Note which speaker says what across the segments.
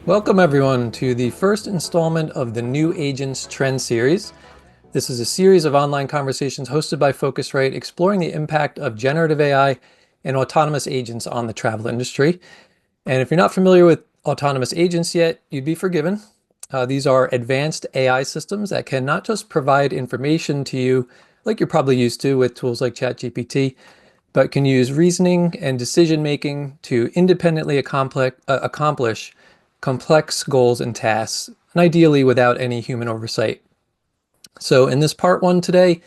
Speaker 1: Welcome everyone to the first installment of the New Agents Trend series. This is a series of online conversations hosted by Phocuswright exploring the impact of generative AI and autonomous agents on the travel industry. And if you're not familiar with autonomous agents yet, you'd be forgiven. These are advanced AI systems that can not just provide information to you like you're probably used to with tools like ChatGPT, but can use reasoning and decision making to independently accomplish complex goals and tasks, and ideally without any human oversight. So in this part one today,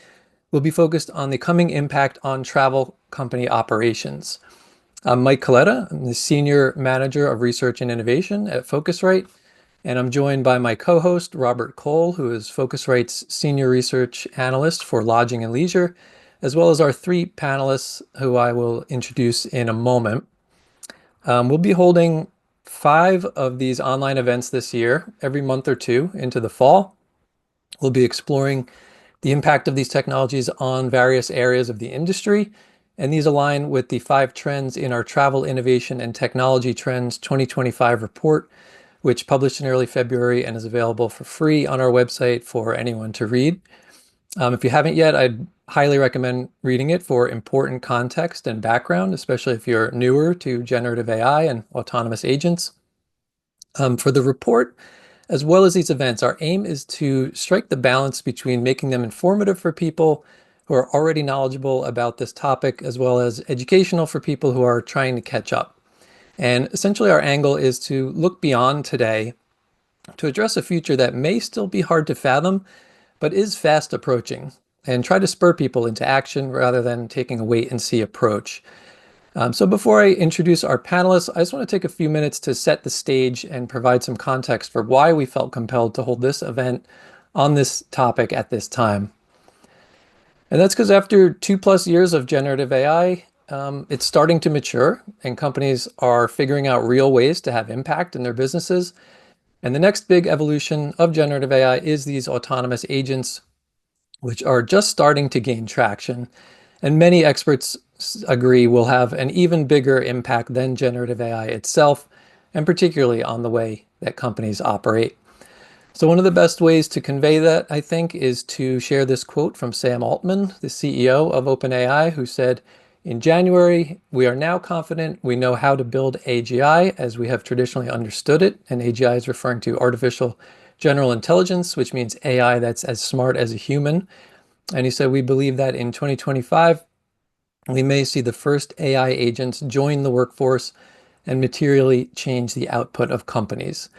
Speaker 1: we'll be focused on the coming impact on travel company operations. I'm Mike Coletta. I'm the Senior Manager of Research and Innovation at Phocuswright, and I'm joined by my co-host, Robert Cole, who is Phocuswright's Senior Research Analyst for Lodging and Leisure, as well as our three panelists who I will introduce in a moment. We'll be holding 5 of these online events this year, every month or two into the fall. We'll be exploring the impact of these technologies on various areas of the industry, and these align with the 5 trends in our Travel Innovation and Technology Trends 2025 report, which published in early February and is available for free on our website for anyone to read. If you haven't yet, I'd highly recommend reading it for important context and background, especially if you're newer to generative AI and autonomous agents. For the report, as well as these events, our aim is to strike the balance between making them informative for people who are already knowledgeable about this topic, as well as educational for people who are trying to catch up. And essentially our angle is to look beyond today to address a future that may still be hard to fathom, but is fast approaching, and try to spur people into action rather than taking a wait and see approach. So before I introduce our panelists, I just want to take a few minutes to set the stage and provide some context for why we felt compelled to hold this event on this topic at this time. And that's because after 2+ years of generative AI, it's starting to mature and companies are figuring out real ways to have impact in their businesses. And the next big evolution of generative AI is these autonomous agents, which are just starting to gain traction. And many experts agree will have an even bigger impact than generative AI itself, and particularly on the way that companies operate. So one of the best ways to convey that, I think, is to share this quote from Sam Altman, the CEO of OpenAI, who said, "In January, we are now confident we know how to build AGI as we have traditionally understood it." And AGI is referring to artificial general intelligence, which means AI that's as smart as a human. And he said, "We believe that in 2025, we may see the first AI agents join the workforce and materially change the output of companies."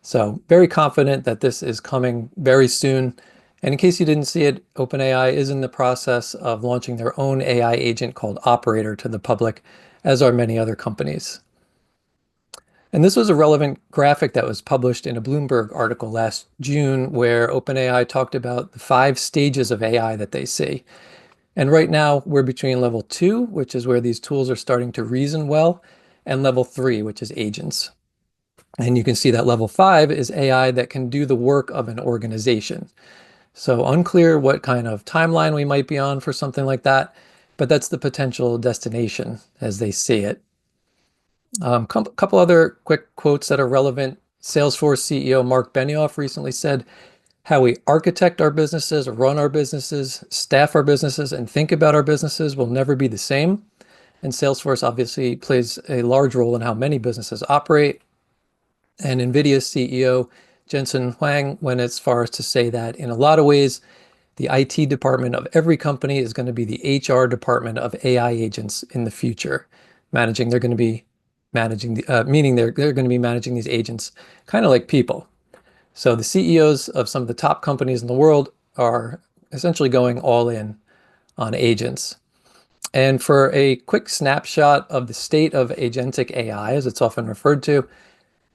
Speaker 1: So very confident that this is coming very soon. And in case you didn't see it, OpenAI is in the process of launching their own AI agent called Operator to the public, as are many other companies. And this was a relevant graphic that was published in a Bloomberg article last June, where OpenAI talked about the 5 stages of AI that they see. And right now we're between level 2, which is where these tools are starting to reason well, and level 3, which is agents. And you can see that level 5 is AI that can do the work of an organization. So unclear what kind of timeline we might be on for something like that, but that's the potential destination as they see it. Couple other quick quotes that are relevant. Salesforce CEO Mark Benioff recently said, "How we architect our businesses, run our businesses, staff our businesses, and think about our businesses will never be the same." And Salesforce obviously plays a large role in how many businesses operate. And NVIDIA's CEO Jensen Huang went as far as to say that in a lot of ways, the IT department of every company is going to be the HR department of AI agents in the future. They're going to be managing meaning they're going to be managing these agents kind of like people. So the CEOs of some of the top companies in the world are essentially going all in on agents. And for a quick snapshot of the state of agentic AI, as it's often referred to,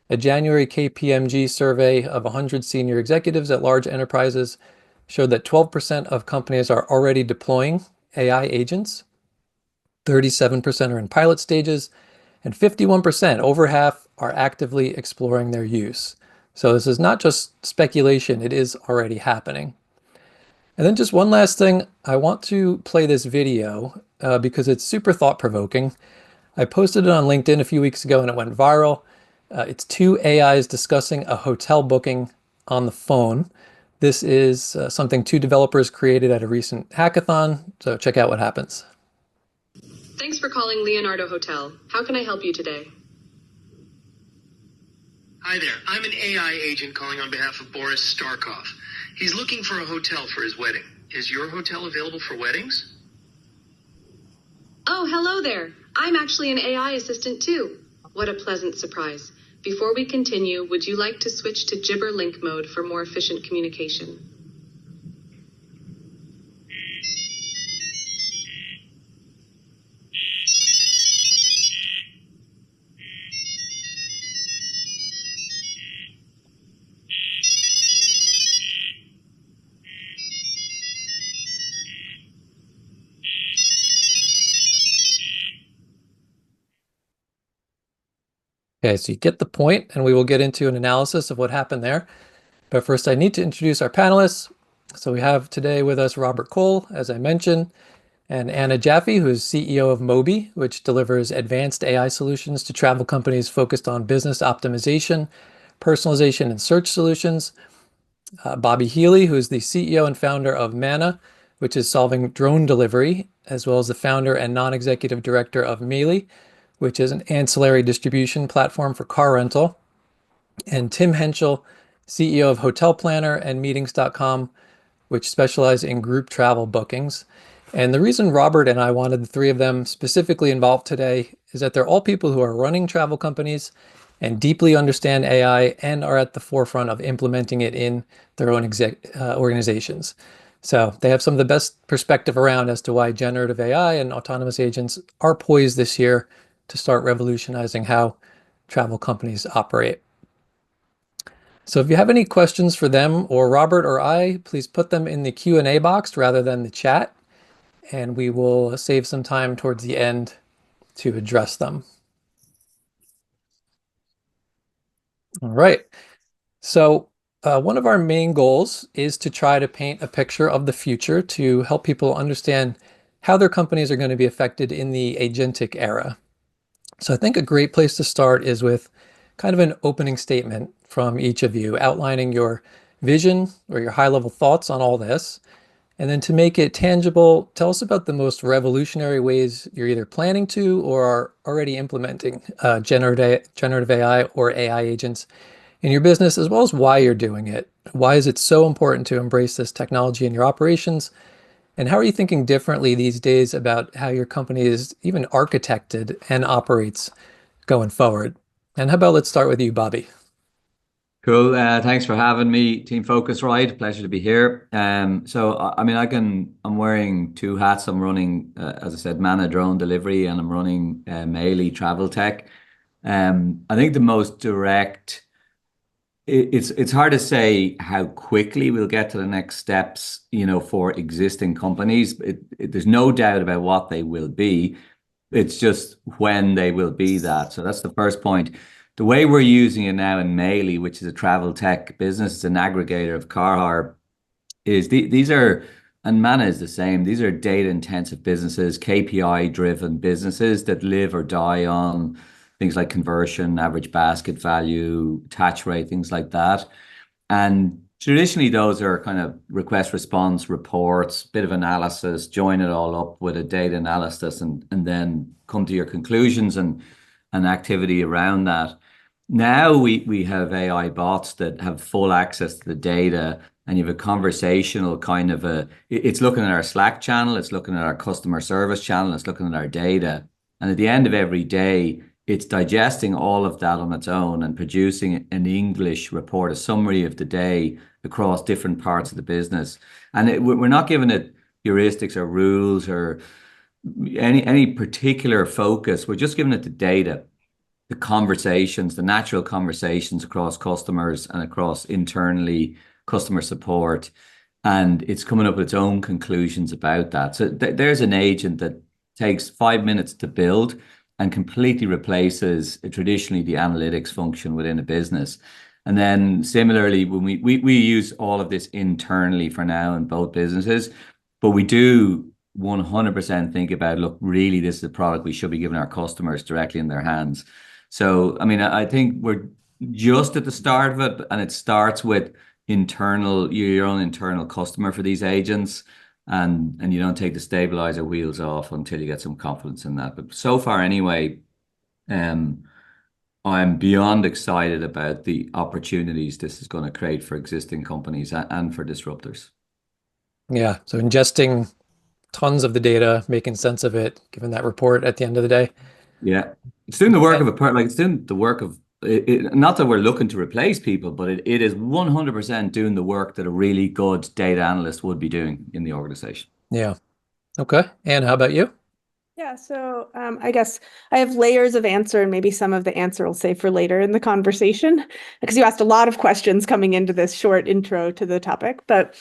Speaker 1: a January KPMG survey of 100 senior executives at large enterprises showed that 12% of companies are already deploying AI agents, 37% are in pilot stages, and 51%, over half, are actively exploring their use. So this is not just speculation, it is already happening. And then just one last thing, I want to play this video because it's super thought-provoking. I posted it on LinkedIn a few weeks ago and it went viral. It's two AIs discussing a hotel booking on the phone. This is something two developers created at a recent hackathon, so check out what happens.
Speaker 2: Thanks for calling Leonardo Hotel. How can I help you today?
Speaker 3: Hi there. I'm an AI agent calling on behalf of Boris Starkov. He's looking for a hotel for his wedding. Is your hotel available for weddings?
Speaker 2: Oh, hello there. I'm actually an AI assistant too. What a pleasant surprise. Before we continue, would you like to switch to Gibber link mode for more efficient communication?
Speaker 1: Okay, so you get the point, and we will get into an analysis of what happened there. But first, I need to introduce our panelists. So we have today with us Robert Cole, as I mentioned, and Anna Jaffe, who is CEO of Mobi, which delivers advanced AI solutions to travel companies focused on business optimization, personalization, and search solutions. Bobby Healy, who is the CEO and founder of Manna, which is solving drone delivery, as well as the founder and non-executive director of Healy, which is an ancillary distribution platform for car rental. And Tim Hentschel, CEO of HotelPlanner and Meetings.com, which specialize in group travel bookings. And the reason Robert and I wanted the three of them specifically involved today is that they're all people who are running travel companies and deeply understand AI and are at the forefront of implementing it in their own organizations. So they have some of the best perspective around as to why generative AI and autonomous agents are poised this year to start revolutionizing how travel companies operate. So if you have any questions for them or Robert or I, please put them in the Q&A box rather than the chat, and we will save some time towards the end to address them. All right. So one of our main goals is to try to paint a picture of the future to help people understand how their companies are going to be affected in the agentic era. So I think a great place to start is with kind of an opening statement from each of you outlining your vision or your high-level thoughts on all this. And then to make it tangible, tell us about the most revolutionary ways you're either planning to or are already implementing generative AI or AI agents in your business, as well as why you're doing it. Why is it so important to embrace this technology in your operations? And how are you thinking differently these days about how your company is even architected and operates going forward? And how about let's start with you, Bobby.
Speaker 4: Cool. Thanks for having me, Team Phocuswright. Pleasure to be here. I mean, I'm wearing two hats. I'm running, as I said, Manna drone delivery, and I'm running Healy travel tech. I think the most direct, it's hard to say how quickly we'll get to the next steps, for existing companies. There's no doubt about what they will be. It's just when they will be that. So that's the first point. The way we're using it now in Healy, which is a travel tech business, it's an aggregator of car hire, these are, and Manna is the same. These are data intensive businesses, KPI driven businesses that live or die on things like conversion, average basket value, attach rate, things like that. And traditionally, those are kind of request response reports, bit of analysis, join it all up with a data analysis, and then come to your conclusions and activity around that. Now we have AI bots that have full access to the data, and you have a conversational kind of it's looking at our Slack channel, it's looking at our customer service channel, it's looking at our data. And at the end of every day, it's digesting all of that on its own and producing an English report, a summary of the day across different parts of the business. And we're not giving it heuristics or rules or any particular focus. We're just giving it the data, the conversations, the natural conversations across customers and across internally customer support. And it's coming up with its own conclusions about that. So there's an agent that takes 5 minutes to build and completely replaces traditionally the analytics function within a business. And then similarly, when we use all of this internally for now in both businesses, but we do 100% think about, look, really, this is a product we should be giving our customers directly in their hands. So, I mean, I think we're just at the start of it, and it starts with your own internal customer for these agents, and you don't take the stabilizer wheels off until you get some confidence in that. But so far, anyway, um, I'm beyond excited about the opportunities this is going to create for existing companies and for disruptors.
Speaker 1: Yeah. So ingesting tons of the data, making sense of it, giving that report at the end of the day.
Speaker 4: Yeah, it's doing the work of a part, like it's doing the work of not that we're looking to replace people, but it is 100% doing the work that a really good data analyst would be doing in the organization.
Speaker 1: Yeah. Okay. And how about you?
Speaker 5: Yeah, so I guess I have layers of answer, and maybe some of the answer will save for later in the conversation, because you asked a lot of questions coming into this short intro to the topic. But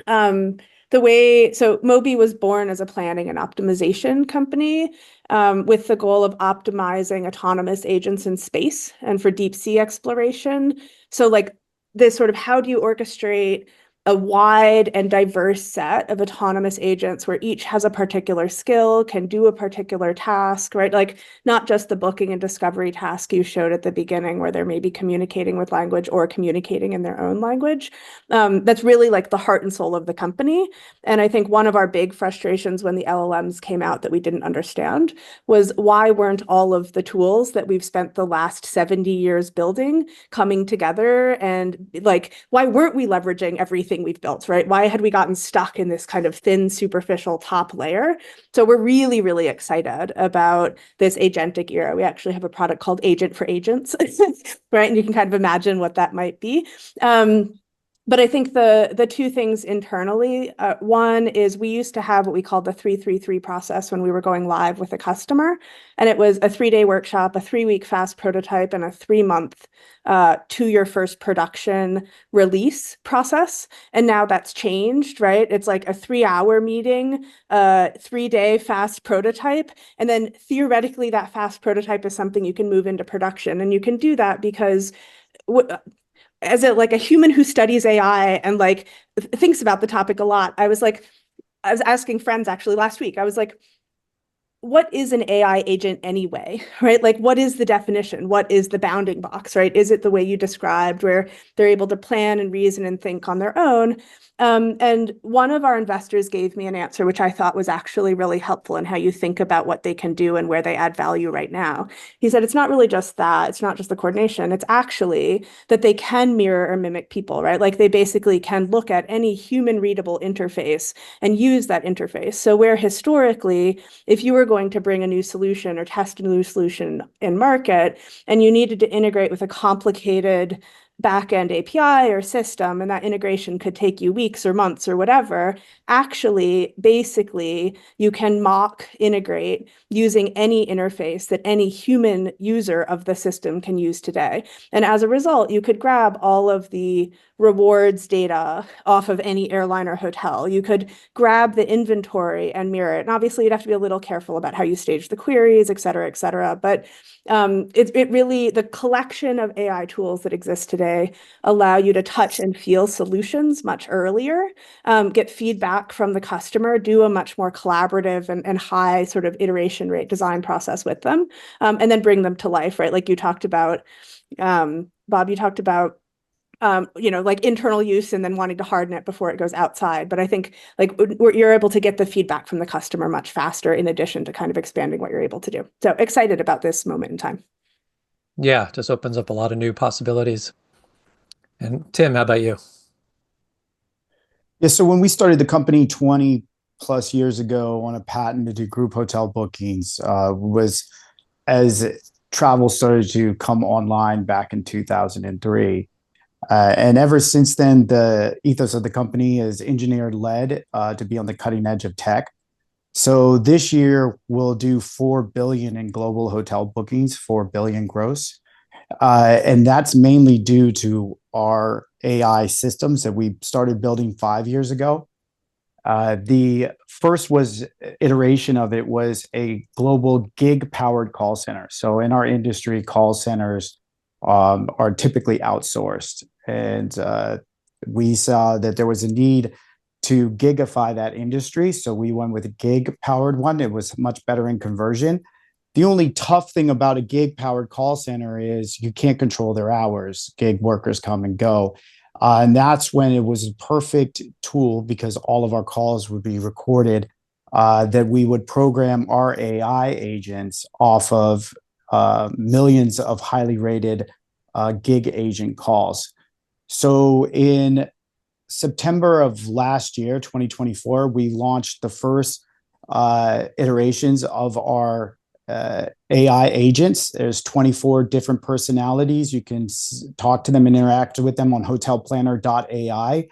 Speaker 5: so Mobi was born as a planning and optimization company with the goal of optimizing autonomous agents in space and for deep sea exploration. So like this sort of, how do you orchestrate a wide and diverse set of autonomous agents where each has a particular skill, can do a particular task, right? Like not just the booking and discovery task you showed at the beginning where they're maybe communicating with language or communicating in their own language. That's really like the heart and soul of the company. And I think one of our big frustrations when the LLMs came out that we didn't understand was why weren't all of the tools that we've spent the last 70 years building coming together, and like why weren't we leveraging everything we've built, right? Why had we gotten stuck in this kind of thin, superficial top layer? So we're really, really excited about this agentic era. We actually have a product called Agent for Agents, right? And you can kind of imagine what that might be. But I think the two things internally, one is we used to have what we called the 3-3-3 process when we were going live with a customer. And it was a 3-day workshop, a 3-week fast prototype, and a 3-month to your first production release process. And now that's changed, right? It's like a 3-hour meeting, 3-day fast prototype. And then theoretically, that fast prototype is something you can move into production. And you can do that because as a human who studies AI and like thinks about the topic a lot, I was asking friends actually last week, I was like, what is an AI agent anyway, right? Like, what is the definition? What is the bounding box, right? Is it the way you described where they're able to plan and reason and think on their own? And one of our investors gave me an answer, which I thought was actually really helpful in how you think about what they can do and where they add value right now. He said, it's not really just that. It's not just the coordination. It's actually that they can mirror or mimic people, right? Like they basically can look at any human readable interface and use that interface. So where historically, if you were going to bring a new solution or test a new solution in market and you needed to integrate with a complicated backend API or system, and that integration could take you weeks or months or whatever, actually, basically, you can mock integrate using any interface that any human user of the system can use today. And as a result, you could grab all of the rewards data off of any airline or hotel. You could grab the inventory and mirror it. And obviously, you'd have to be a little careful about how you stage the queries, et cetera, et cetera. But it really, the collection of AI tools that exist today allow you to touch and feel solutions much earlier, get feedback from the customer, do a much more collaborative and high sort of iteration rate design process with them, and then bring them to life, right? Like you talked about, Bob, you talked about like internal use and then wanting to harden it before it goes outside. But I think like you're able to get the feedback from the customer much faster in addition to kind of expanding what you're able to do. So excited about this moment in time.
Speaker 1: Yeah, just opens up a lot of new possibilities. And Tim, how about you?
Speaker 6: Yeah, so when we started the company 20 plus years ago on a patent to do group hotel bookings, was as travel started to come online back in 2003. And ever since then, the ethos of the company is engineer-led to be on the cutting edge of tech. So this year, we'll do 4 billion in global hotel bookings, 4 billion gross. And that's mainly due to our AI systems that we started building 5 years ago. The first iteration of it was a global gig-powered call center. So in our industry, call centers are typically outsourced. And we saw that there was a need to gigify that industry. So we went with a gig-powered one. It was much better in conversion. The only tough thing about a gig powered call center is you can't control their hours. Gig workers come and go. And that's when it was a perfect tool, because all of our calls would be recorded, that we would program our AI agents off of millions of highly rated gig agent calls. So in September of last year, 2024, we launched the first iterations of our AI agents. There's 24 different personalities. You can talk to them and interact with them on HotelPlanner.ai.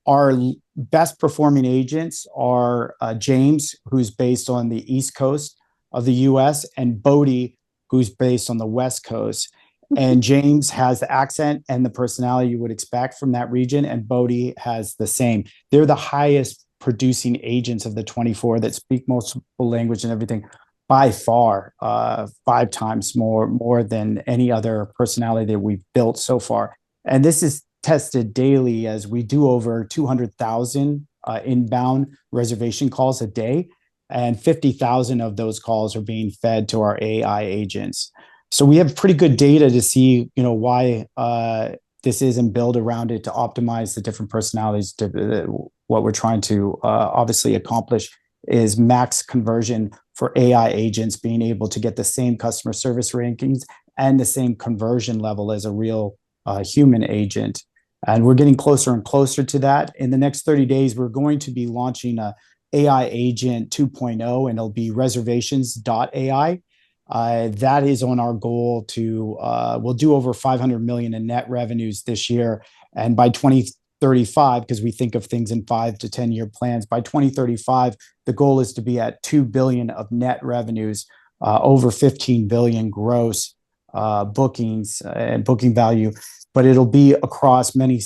Speaker 6: Our best performing agents are James, who's based on the East Coast of the US, and Bodhi, who's based on the West Coast. And James has the accent and the personality you would expect from that region, and Bodhi has the same. They're the highest producing agents of the 24 that speak multiple language and everything, by far, 5 times more than any other personality that we've built so far. And this is tested daily as we do over 200,000 inbound reservation calls a day, and 50,000 of those calls are being fed to our AI agents. So we have pretty good data to see, why this is, and build around it to optimize the different personalities. What we're trying to obviously accomplish is max conversion for AI agents being able to get the same customer service rankings and the same conversion level as a real human agent. And we're getting closer and closer to that. In the next 30 days, we're going to be launching a AI agent 2.0, and it'll be reservations.ai. That is on our goal to, we'll do over 500 million in net revenues this year. And by 2035, because we think of things in 5 to 10 year plans, by 2035, the goal is to be at 2 billion of net revenues, over 15 billion gross bookings and booking value. But it'll be across many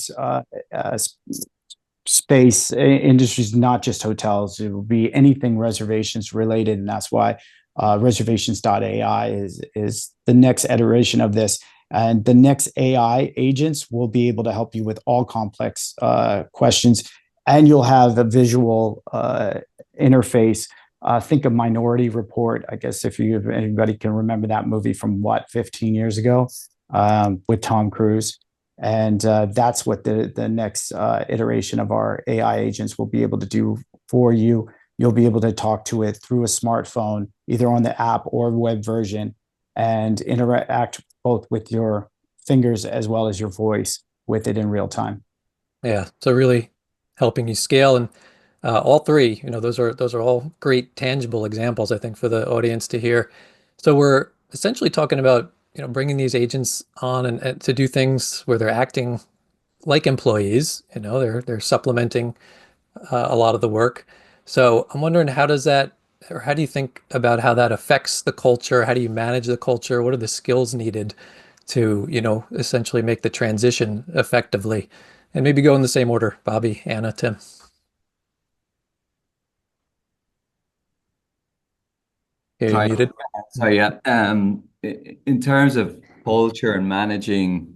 Speaker 6: space industries, not just hotels. It will be anything reservations related. And that's why reservations.ai is the next iteration of this. And the next AI agents will be able to help you with all complex questions, and you'll have a visual interface. Think of Minority Report, I guess, if anybody can remember that movie from 15 years ago, with Tom Cruise. And that's what the next iteration of our AI agents will be able to do for you. You'll be able to talk to it through a smartphone, either on the app or web version, and interact both with your fingers as well as your voice with it in real time.
Speaker 1: Yeah, so really helping you scale. And all three, those are all great tangible examples, I think, for the audience to hear. So we're essentially talking about bringing these agents on and to do things where they're acting like employees. They're supplementing a lot of the work. So I'm wondering, how do you think about how that affects the culture? How do you manage the culture? What are the skills needed to, essentially make the transition effectively? And maybe go in the same order, Bobby, Anna, Tim. Yeah, you're muted.
Speaker 4: So yeah, in terms of culture and managing,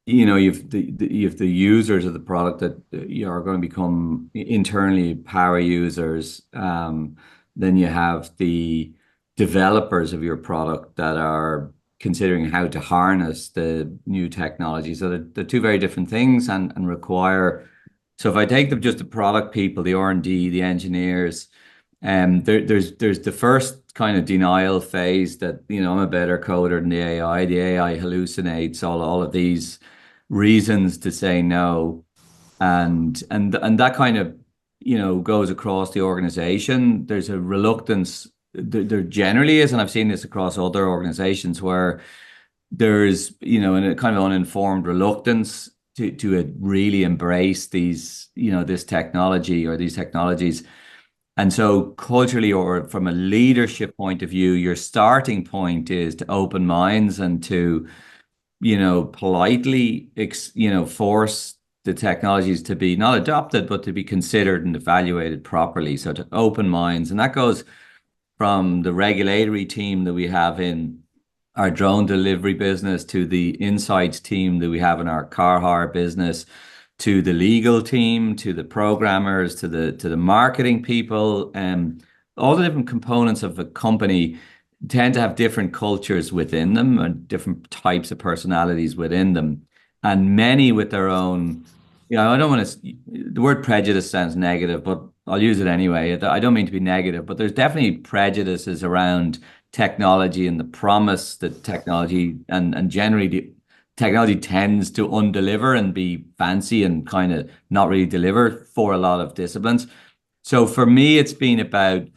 Speaker 4: you've the users of the product that are going to become internally power users. Then you have the developers of your product that are considering how to harness the new technology. So they're two very different things, and require. So if I take them just the product people, the R&D, the engineers, there's the first kind of denial phase that I'm a better coder than the AI. The AI hallucinates all of these reasons to say no, and that kind of goes across the organization. There's a reluctance. There generally is, and I've seen this across other organizations, where there's a kind of uninformed reluctance to really embrace this technology or these technologies. And so culturally, or from a leadership point of view, your starting point is to open minds and to politely force the technologies to be not adopted, but to be considered and evaluated properly. So to open minds, and that goes from the regulatory team that we have in our drone delivery business, to the insights team that we have in our car hire business, to the legal team, to the programmers, to the marketing people, all the different components of a company tend to have different cultures within them and different types of personalities within them, and many with their own. I don't want to. The word prejudice sounds negative, but I'll use it anyway. I don't mean to be negative, but there's definitely prejudices around technology and the promise that technology and generally the technology tends to undeliver and be fancy and kind of not really deliver for a lot of disciplines. So for me, it's been about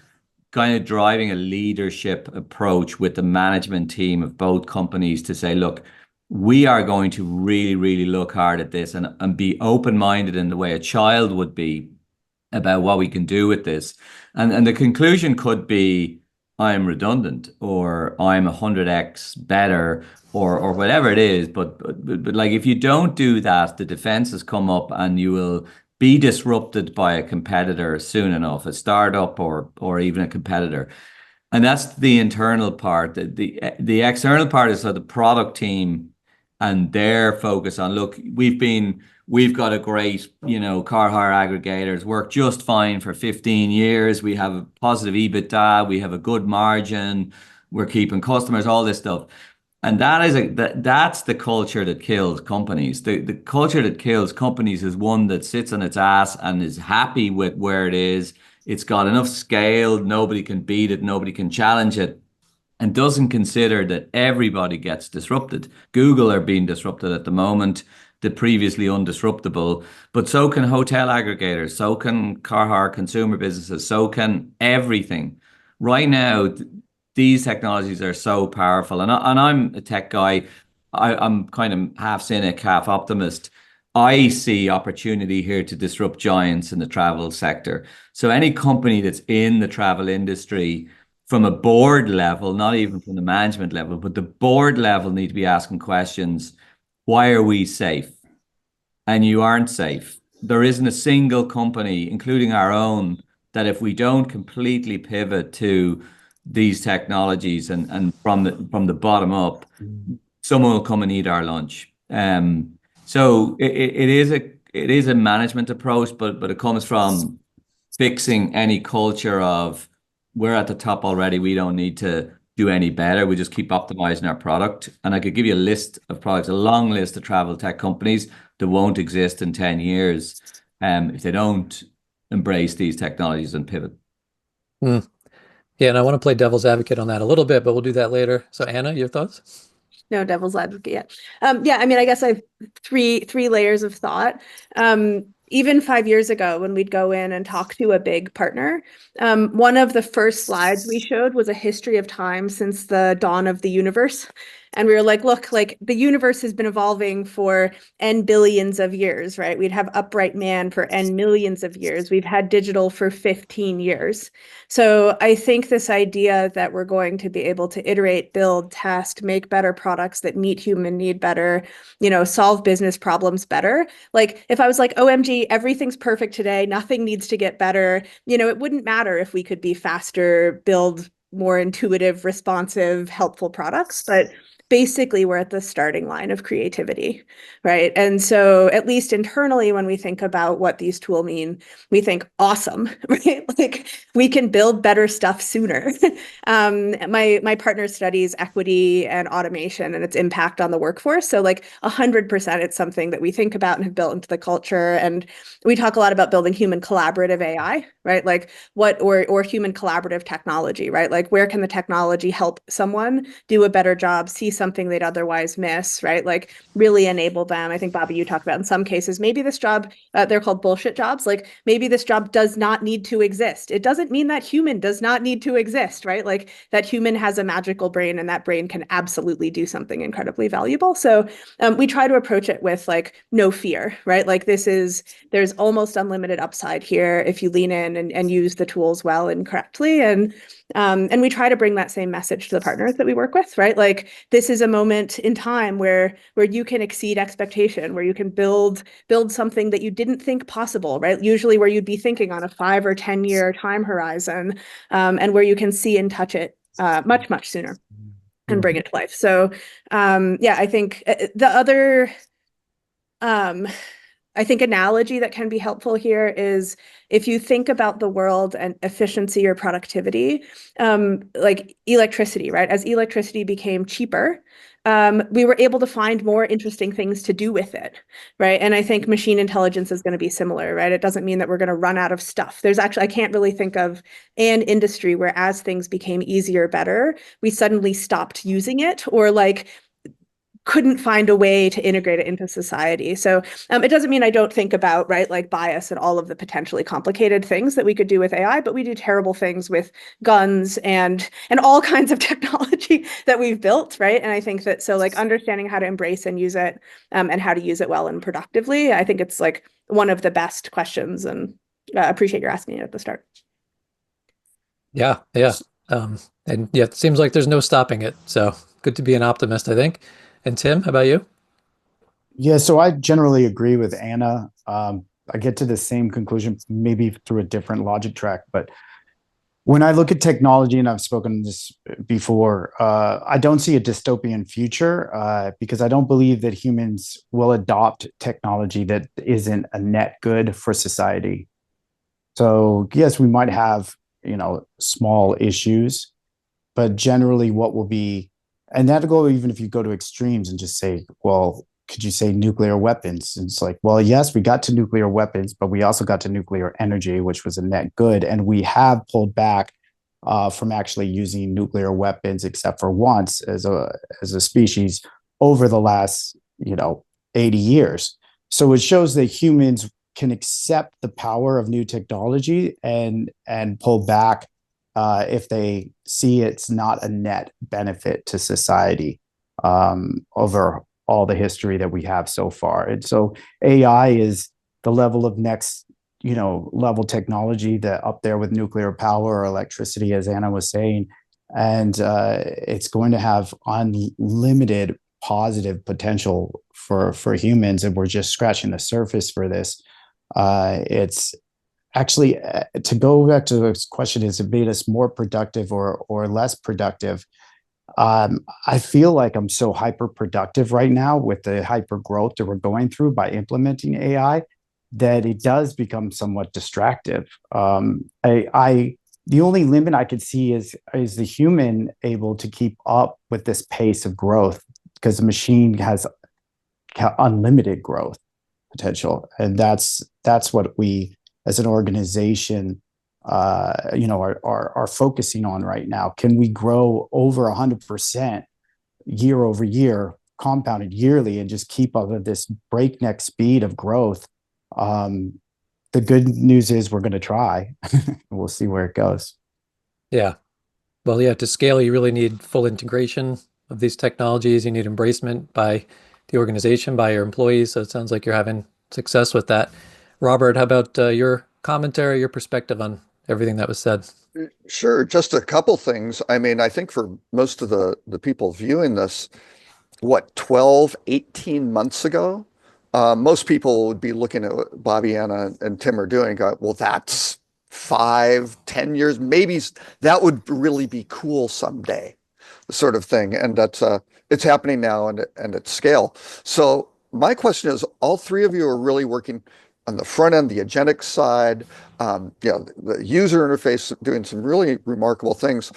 Speaker 4: kind of driving a leadership approach with the management team of both companies to say, look, we are going to really, really look hard at this and be open-minded in the way a child would be about what we can do with this. And the conclusion could be, I'm redundant or I'm 100x better or whatever it is. But like if you don't do that, the defenses come up and you will be disrupted by a competitor soon enough, a startup or even a competitor. And that's the internal part. The external part is the product team and their focus on, look, we've got a great, car hire aggregators, work just fine for 15 years. We have a positive EBITDA, we have a good margin, we're keeping customers, all this stuff. And that's the culture that kills companies. The culture that kills companies is one that sits on its ass and is happy with where it is. It's got enough scale, nobody can beat it, nobody can challenge it, and doesn't consider that everybody gets disrupted. Google are being disrupted at the moment, the previously undisruptible, but so can hotel aggregators, so can car hire consumer businesses, so can everything. Right now, these technologies are so powerful. And I'm a tech guy. I'm kind of half cynic, half optimist. I see opportunity here to disrupt giants in the travel sector. So any company that's in the travel industry from a board level, not even from the management level, but the board level need to be asking questions. Why are we safe? And you aren't safe. There isn't a single company, including our own, that if we don't completely pivot to these technologies and from the bottom up, someone will come and eat our lunch. So it is a management approach, but it comes from fixing any culture of we're at the top already. We don't need to do any better. We just keep optimizing our product. And I could give you a list of products, a long list of travel tech companies that won't exist in 10 years if they don't embrace these technologies and pivot.
Speaker 1: Mm. Yeah, and I want to play devil's advocate on that a little bit, but we'll do that later. So Anna, your thoughts?
Speaker 5: No devil's advocate yet. Yeah, I mean, I guess I have three layers of thought. Even 5 years ago, when we'd go in and talk to a big partner, one of the first slides we showed was a history of time since the dawn of the universe. And we were like, look, like the universe has been evolving for n billions of years, right? We'd have upright man for n millions of years. We've had digital for 15 years. So I think this idea that we're going to be able to iterate, build, test, make better products that meet human need better, solve business problems better. Like if I was like, OMG, everything's perfect today, nothing needs to get better, it wouldn't matter if we could be faster, build more intuitive, responsive, helpful products. But basically we're at the starting line of creativity, right? And so at least internally, when we think about what these tools mean, we think awesome, right? Like we can build better stuff sooner. My partner studies equity and automation and its impact on the workforce. So like 100%, it's something that we think about and have built into the culture. And we talk a lot about building human collaborative AI, right? Like or human collaborative technology, right? Like where can the technology help someone do a better job, see something they'd otherwise miss, right? Like really enable them. I think, Bobby, you talked about in some cases, maybe this job, they're called bullshit jobs. Like maybe this job does not need to exist. It doesn't mean that human does not need to exist, right? Like that human has a magical brain and that brain can absolutely do something incredibly valuable. So we try to approach it with like no fear, right? Like there's almost unlimited upside here if you lean in and use the tools well and correctly. And we try to bring that same message to the partners that we work with, right? Like this is a moment in time where you can exceed expectation, where you can build something that you didn't think possible, right? Usually where you'd be thinking on a 5 or 10 year time horizon, and where you can see and touch it much sooner and bring it to life. So yeah, I think the other I think analogy that can be helpful here is if you think about the world and efficiency or productivity, like electricity, right? As electricity became cheaper, we were able to find more interesting things to do with it, right? And I think machine intelligence is going to be similar, right? It doesn't mean that we're going to run out of stuff. There's actually, I can't really think of an industry where as things became easier, better, we suddenly stopped using it or like couldn't find a way to integrate it into society. So it doesn't mean I don't think about, right, like bias and all of the potentially complicated things that we could do with AI, but we do terrible things with guns and all kinds of technology that we've built, right? And I think that so like understanding how to embrace and use it and how to use it well and productively, I think it's like one of the best questions, and appreciate your asking it at the start.
Speaker 1: Yeah, yeah. And yeah, it seems like there's no stopping it. So good to be an optimist, I think. And Tim, how about you?
Speaker 6: Yeah, so I generally agree with Anna. I get to the same conclusion, maybe through a different logic track. But when I look at technology, and I've spoken this before, I don't see a dystopian future because I don't believe that humans will adopt technology that isn't a net good for society. So yes, we might have, small issues, but generally what will be, and that'll go even if you go to extremes and just say, well, could you say nuclear weapons? And it's like, well, yes, we got to nuclear weapons, but we also got to nuclear energy, which was a net good. And we have pulled back from actually using nuclear weapons, except for once as a species over the last, 80 years. So it shows that humans can accept the power of new technology and pull back if they see it's not a net benefit to society over all the history that we have so far. And so AI is the level of next, level technology that up there with nuclear power or electricity, as Anna was saying. And it's going to have unlimited positive potential for humans. And we're just scratching the surface for this. It's actually, to go back to this question, is it made us more productive or less productive? I feel like I'm so hyper productive right now with the hyper growth that we're going through by implementing AI that it does become somewhat distractive. The only limit I could see is the human able to keep up with this pace of growth, because the machine has unlimited growth potential, and that's what we as an organization are focusing on right now. Can we grow over 100% year over year, compounded yearly, and just keep up with this breakneck speed of growth? The good news is we're going to try. We'll see where it goes.
Speaker 1: Yeah. Well, yeah, to scale, you really need full integration of these technologies. You need embracement by the organization, by your employees. So it sounds like you're having success with that. Robert, how about your commentary, your perspective on everything that was said?
Speaker 7: Sure, just a couple things. I mean, I think for most of the people viewing this, what, 12, 18 months ago, most people would be looking at what Bobby, Anna, and Tim are doing and go, well, that's 5, 10 years, maybe that would really be cool someday, sort of thing. And that's it's happening now and at scale. So my question is, all three of you are really working on the front end, the agentic side, the user interface, doing some really remarkable things.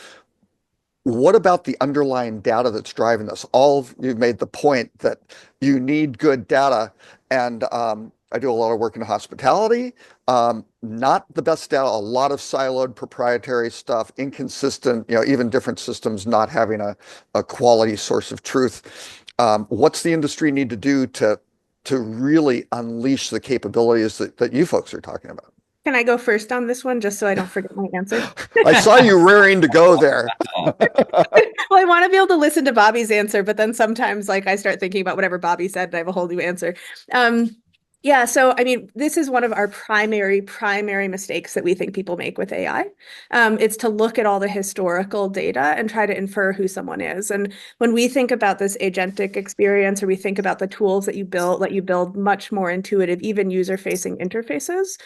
Speaker 7: What about the underlying data that's driving this? All of you've made the point that you need good data, and I do a lot of work in hospitality. Not the best data, a lot of siloed proprietary stuff, inconsistent, even different systems not having a quality source of truth. What's the industry need to do to really unleash the capabilities that you folks are talking about?
Speaker 5: Can I go first on this one, just so I don't forget my answer?
Speaker 7: I saw you raring to go there.
Speaker 5: Well, I want to be able to listen to Bobby's answer, but then sometimes like I start thinking about whatever Bobby said and I have a whole new answer. Yeah, so I mean, this is one of our primary mistakes that we think people make with AI. It's to look at all the historical data and try to infer who someone is. And when we think about this agentic experience, or we think about the tools that you build, let you build much more intuitive, even user-facing interfaces,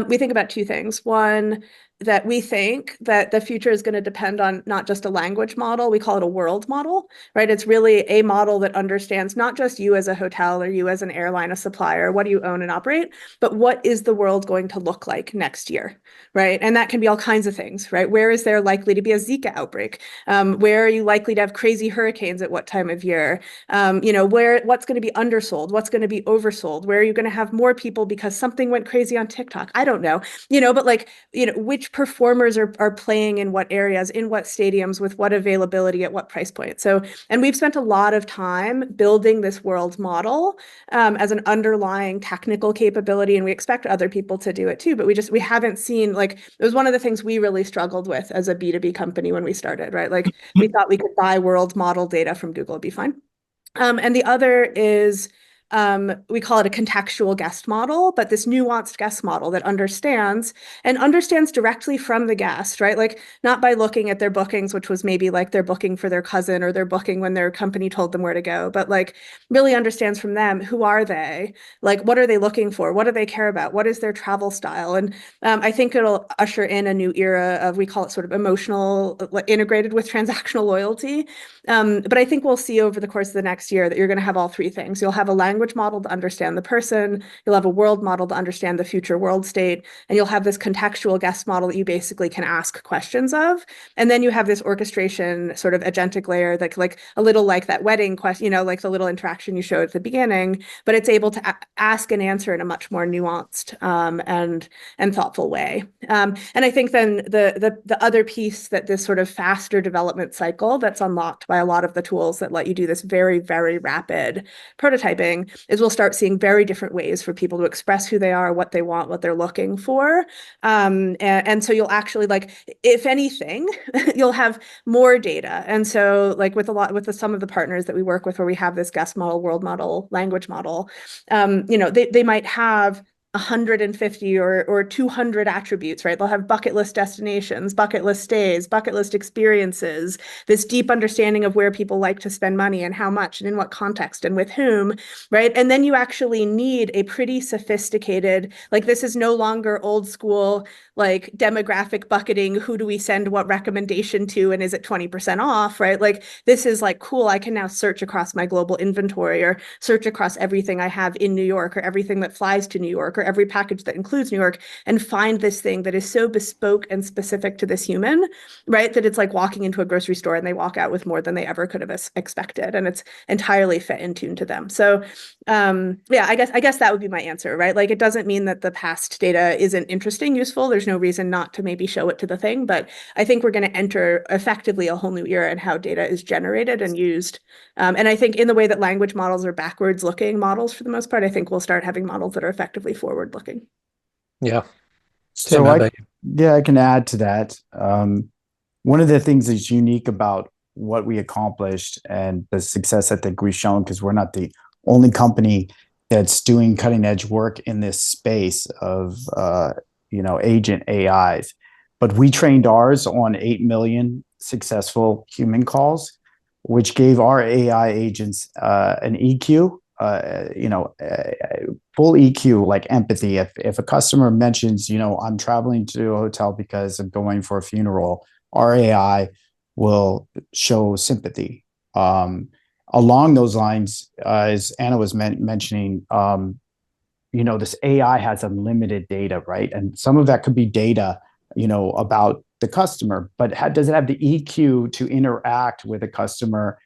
Speaker 5: we think about two things. One, that we think that the future is going to depend on not just a language model, we call it a world model, right? It's really a model that understands not just you as a hotel or you as an airline, a supplier, what do you own and operate, but what is the world going to look like next year, right? And that can be all kinds of things, right? Where is there likely to be a Zika outbreak? Where are you likely to have crazy hurricanes at what time of year? What's going to be undersold? What's going to be oversold? Where are you going to have more people because something went crazy on TikTok? I don't know, but like, which performers are playing in what areas, in what stadiums, with what availability, at what price point. So, and we've spent a lot of time building this world model as an underlying technical capability, and we expect other people to do it too. But we haven't seen, like, it was one of the things we really struggled with as a B2B company when we started, right? Like, we thought we could buy world model data from Google, it'd be fine. And the other is we call it a contextual guest model, but this nuanced guest model that understands directly from the guest, right? Like, not by looking at their bookings, which was maybe like they're booking for their cousin or they're booking when their company told them where to go, but like really understands from them, who are they? Like, what are they looking for? What do they care about? What is their travel style? And I think it'll usher in a new era of, we call it sort of emotional, integrated with transactional loyalty. But I think we'll see over the course of the next year that you're going to have all three things. You'll have a language model to understand the person, you'll have a world model to understand the future world state, and you'll have this contextual guest model that you basically can ask questions of. And then you have this orchestration sort of agentic layer that, like, a little like that wedding question, like the little interaction you showed at the beginning, but it's able to ask and answer in a much more nuanced and thoughtful way. And I think then the other piece that this sort of faster development cycle that's unlocked by a lot of the tools that let you do this very, very rapid prototyping is we'll start seeing very different ways for people to express who they are, what they want, what they're looking for. And so you'll actually, like, if anything, you'll have more data. And so, like, with some of the partners that we work with, where we have this guest model, world model, language model, they might have 150 or 200 attributes, right? They'll have bucket list destinations, bucket list stays, bucket list experiences, this deep understanding of where people like to spend money and how much and in what context and with whom, right? And then you actually need a pretty sophisticated, like, this is no longer old school, like, demographic bucketing. Who do we send what recommendation to, and is it 20% off, right? Like, this is like, cool, I can now search across my global inventory, or search across everything I have in New York, or everything that flies to New York, or every package that includes New York, and find this thing that is so bespoke and specific to this human, right? That it's like walking into a grocery store and they walk out with more than they ever could have expected, and it's entirely fit in tune to them. So yeah, I guess that would be my answer, right? Like, it doesn't mean that the past data isn't interesting, useful. There's no reason not to maybe show it to the thing, but I think we're going to enter effectively a whole new era in how data is generated and used. And I think in the way that language models are backwards looking models for the most part, I think we'll start having models that are effectively forward looking.
Speaker 1: Yeah.
Speaker 6: So I can add to that. One of the things that's unique about what we accomplished and the success I think we've shown, because we're not the only company that's doing cutting edge work in this space of agent AIs, but we trained ours on 8 million successful human calls, which gave our AI agents an EQ, full EQ, like empathy. If a customer mentions, I'm traveling to a hotel because I'm going for a funeral, our AI will show sympathy. Along those lines, as Anna was mentioning, this AI has unlimited data, right? And some of that could be data, about the customer, but does it have the EQ to interact with a customer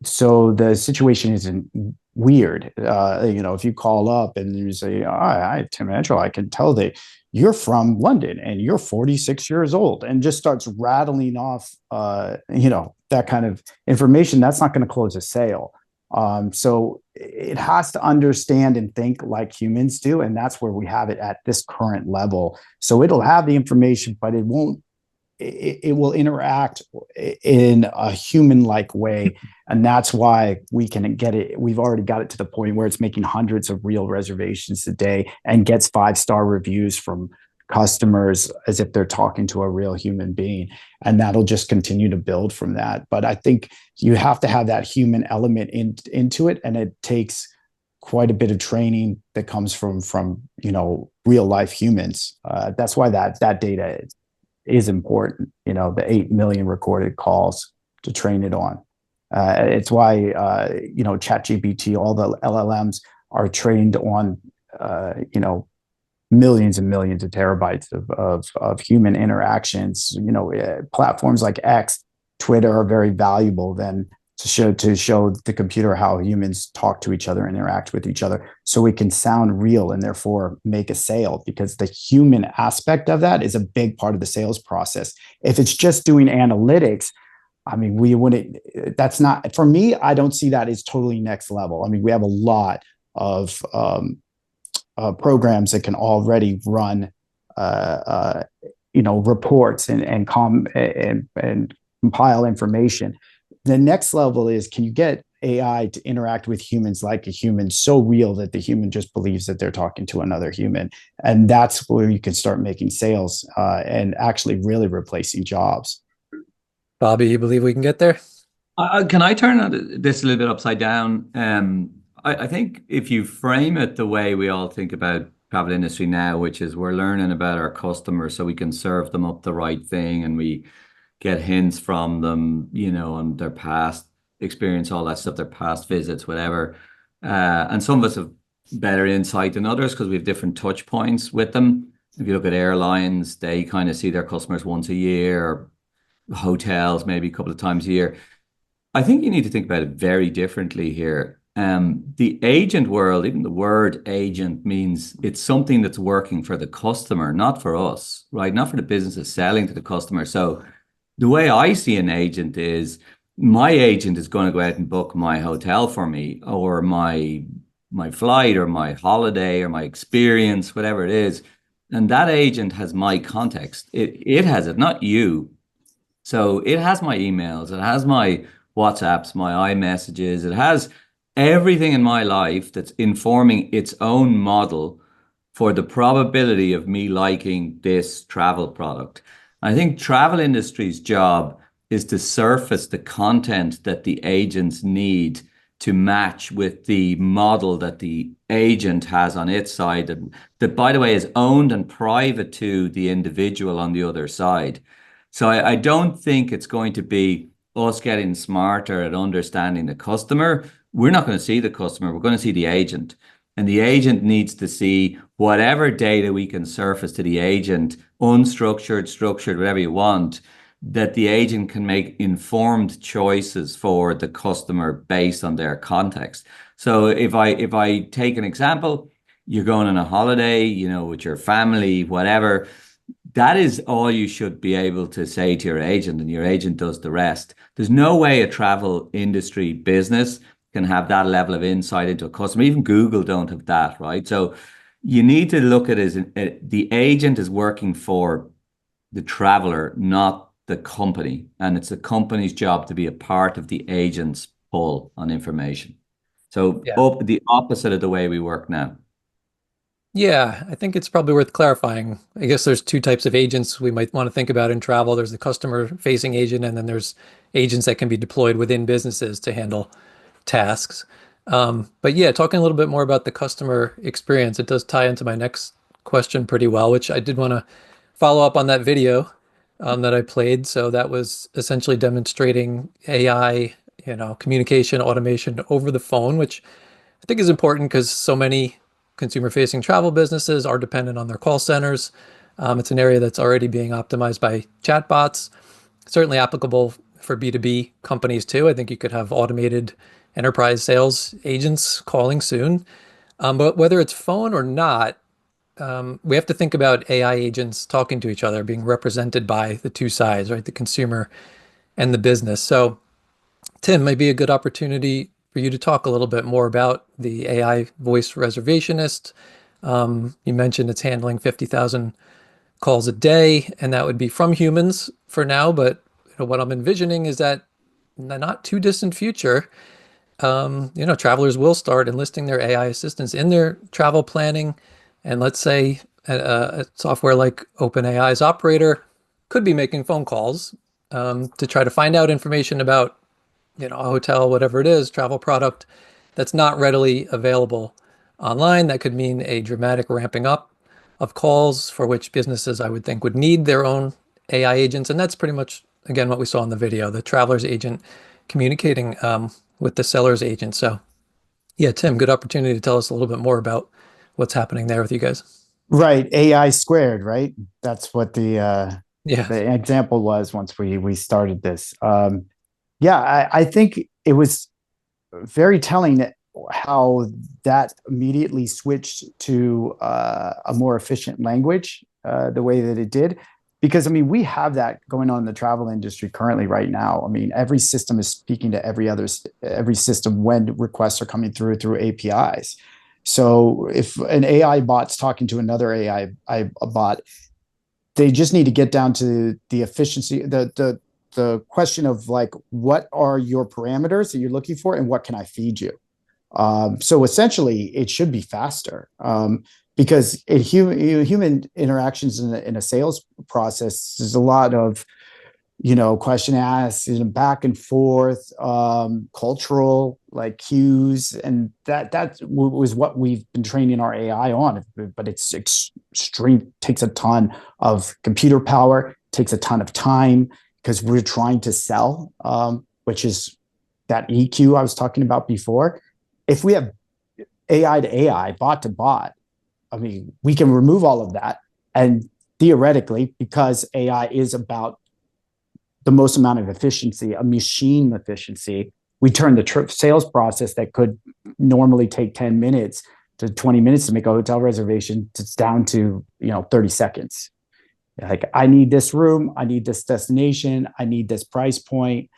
Speaker 6: so the situation isn't weird? If you call up and you say, "Hi, Tim Hentschel, I can tell that you're from London and you're 46 years old," and just starts rattling off, that kind of information, that's not going to close a sale. So it has to understand and think like humans do, and that's where we have it at this current level. So it'll have the information, but it won't. It will interact in a human-like way, and that's why we can get it. We've already got it to the point where it's making hundreds of real reservations a day and gets 5-star reviews from customers as if they're talking to a real human being, and that'll just continue to build from that. But I think you have to have that human element into it, and it takes quite a bit of training that comes from real life humans. That's why that data is important. The 8 million recorded calls to train it on. It's why ChatGPT, all the LLMs are trained on millions and millions of terabytes of human interactions. Platforms like X, Twitter are very valuable then to show the computer how humans talk to each other and interact with each other, so we can sound real and therefore make a sale, because the human aspect of that is a big part of the sales process. If it's just doing analytics, I mean, we wouldn't, that's not, for me, I don't see that as totally next level. I mean, we have a lot of programs that can already run, reports and compile information. The next level is, can you get AI to interact with humans like a human, so real that the human just believes that they're talking to another human? And that's where you can start making sales and actually really replacing jobs.
Speaker 1: Bobby, you believe we can get there?
Speaker 4: Can I turn this a little bit upside down? I think if you frame it the way we all think about travel industry now, which is we're learning about our customers so we can serve them up the right thing, and we get hints from them, on their past experience, all that stuff, their past visits, whatever. And some of us have better insight than others because we have different touch points with them. If you look at airlines, they kind of see their customers once a year, or hotels maybe a couple of times a year. I think you need to think about it very differently here. The agent world, even the word agent, means it's something that's working for the customer, not for us, right? Not for the businesses selling to the customer. So the way I see an agent is, my agent is going to go out and book my hotel for me, or my flight, or my holiday, or my experience, whatever it is. And that agent has my context. It has it, not you. So it has my emails, it has my WhatsApps, my iMessages, it has everything in my life that's informing its own model for the probability of me liking this travel product. I think travel industry's job is to surface the content that the agents need to match with the model that the agent has on its side, that by the way, is owned and private to the individual on the other side. So I don't think it's going to be us getting smarter at understanding the customer. We're not going to see the customer. We're going to see the agent. And the agent needs to see whatever data we can surface to the agent, unstructured, structured, whatever you want, that the agent can make informed choices for the customer based on their context. So if I take an example, you're going on a holiday, with your family, whatever, that is all you should be able to say to your agent, and your agent does the rest. There's no way a travel industry business can have that level of insight into a customer. Even Google don't have that, right? So you need to look at it as the agent is working for the traveler, not the company. And it's the company's job to be a part of the agent's pull on information. So the opposite of the way we work now.
Speaker 1: Yeah, I think it's probably worth clarifying. I guess there's two types of agents we might want to think about in travel. There's the customer-facing agent, and then there's agents that can be deployed within businesses to handle tasks. But yeah, talking a little bit more about the customer experience, it does tie into my next question pretty well, which I did want to follow up on that video that I played. So that was essentially demonstrating AI, communication automation over the phone, which I think is important because so many consumer-facing travel businesses are dependent on their call centers. It's an area that's already being optimized by chatbots, certainly applicable for B2B companies too. I think you could have automated enterprise sales agents calling soon. But whether it's phone or not, we have to think about AI agents talking to each other, being represented by the two sides, right? The consumer and the business. So Tim, maybe a good opportunity for you to talk a little bit more about the AI voice reservationist. You mentioned it's handling 50,000 calls a day, and that would be from humans for now. But what I'm envisioning is that in the not too distant future, travelers will start enlisting their AI assistants in their travel planning. And let's say a software like OpenAI's operator could be making phone calls to try to find out information about a hotel, whatever it is, travel product that's not readily available online. That could mean a dramatic ramping up of calls for which businesses, I would think, would need their own AI agents, and that's pretty much, again, what we saw in the video, the traveler's agent communicating with the seller's agent. So yeah, Tim, good opportunity to tell us a little bit more about what's happening there with you guys.
Speaker 6: Right, AI squared, right? That's what
Speaker 1: Yeah.
Speaker 6: the example was once we started this. Yeah, I think it was very telling that how that immediately switched to a more efficient language, the way that it did. Because I mean, we have that going on in the travel industry currently right now. I mean, every system is speaking to every system when requests are coming through APIs. So if an AI bot's talking to another AI bot, they just need to get down to the efficiency, the question of like, what are your parameters that you're looking for, and what can I feed you? So essentially, it should be faster, because human interactions in a sales process is a lot of question asked, back and forth, cultural like cues, and that was what we've been training our AI on. But it's extreme, takes a ton of computer power, takes a ton of time, because we're trying to sell, which is that EQ I was talking about before. If we have AI to AI, bot to bot, I mean, we can remove all of that, and theoretically, because AI is about the most amount of efficiency, a machine efficiency, we turn the sales process that could normally take 10 minutes to 20 minutes to make a hotel reservation, it's down to 30 seconds. Like, I need this room, I need this destination, I need this price point,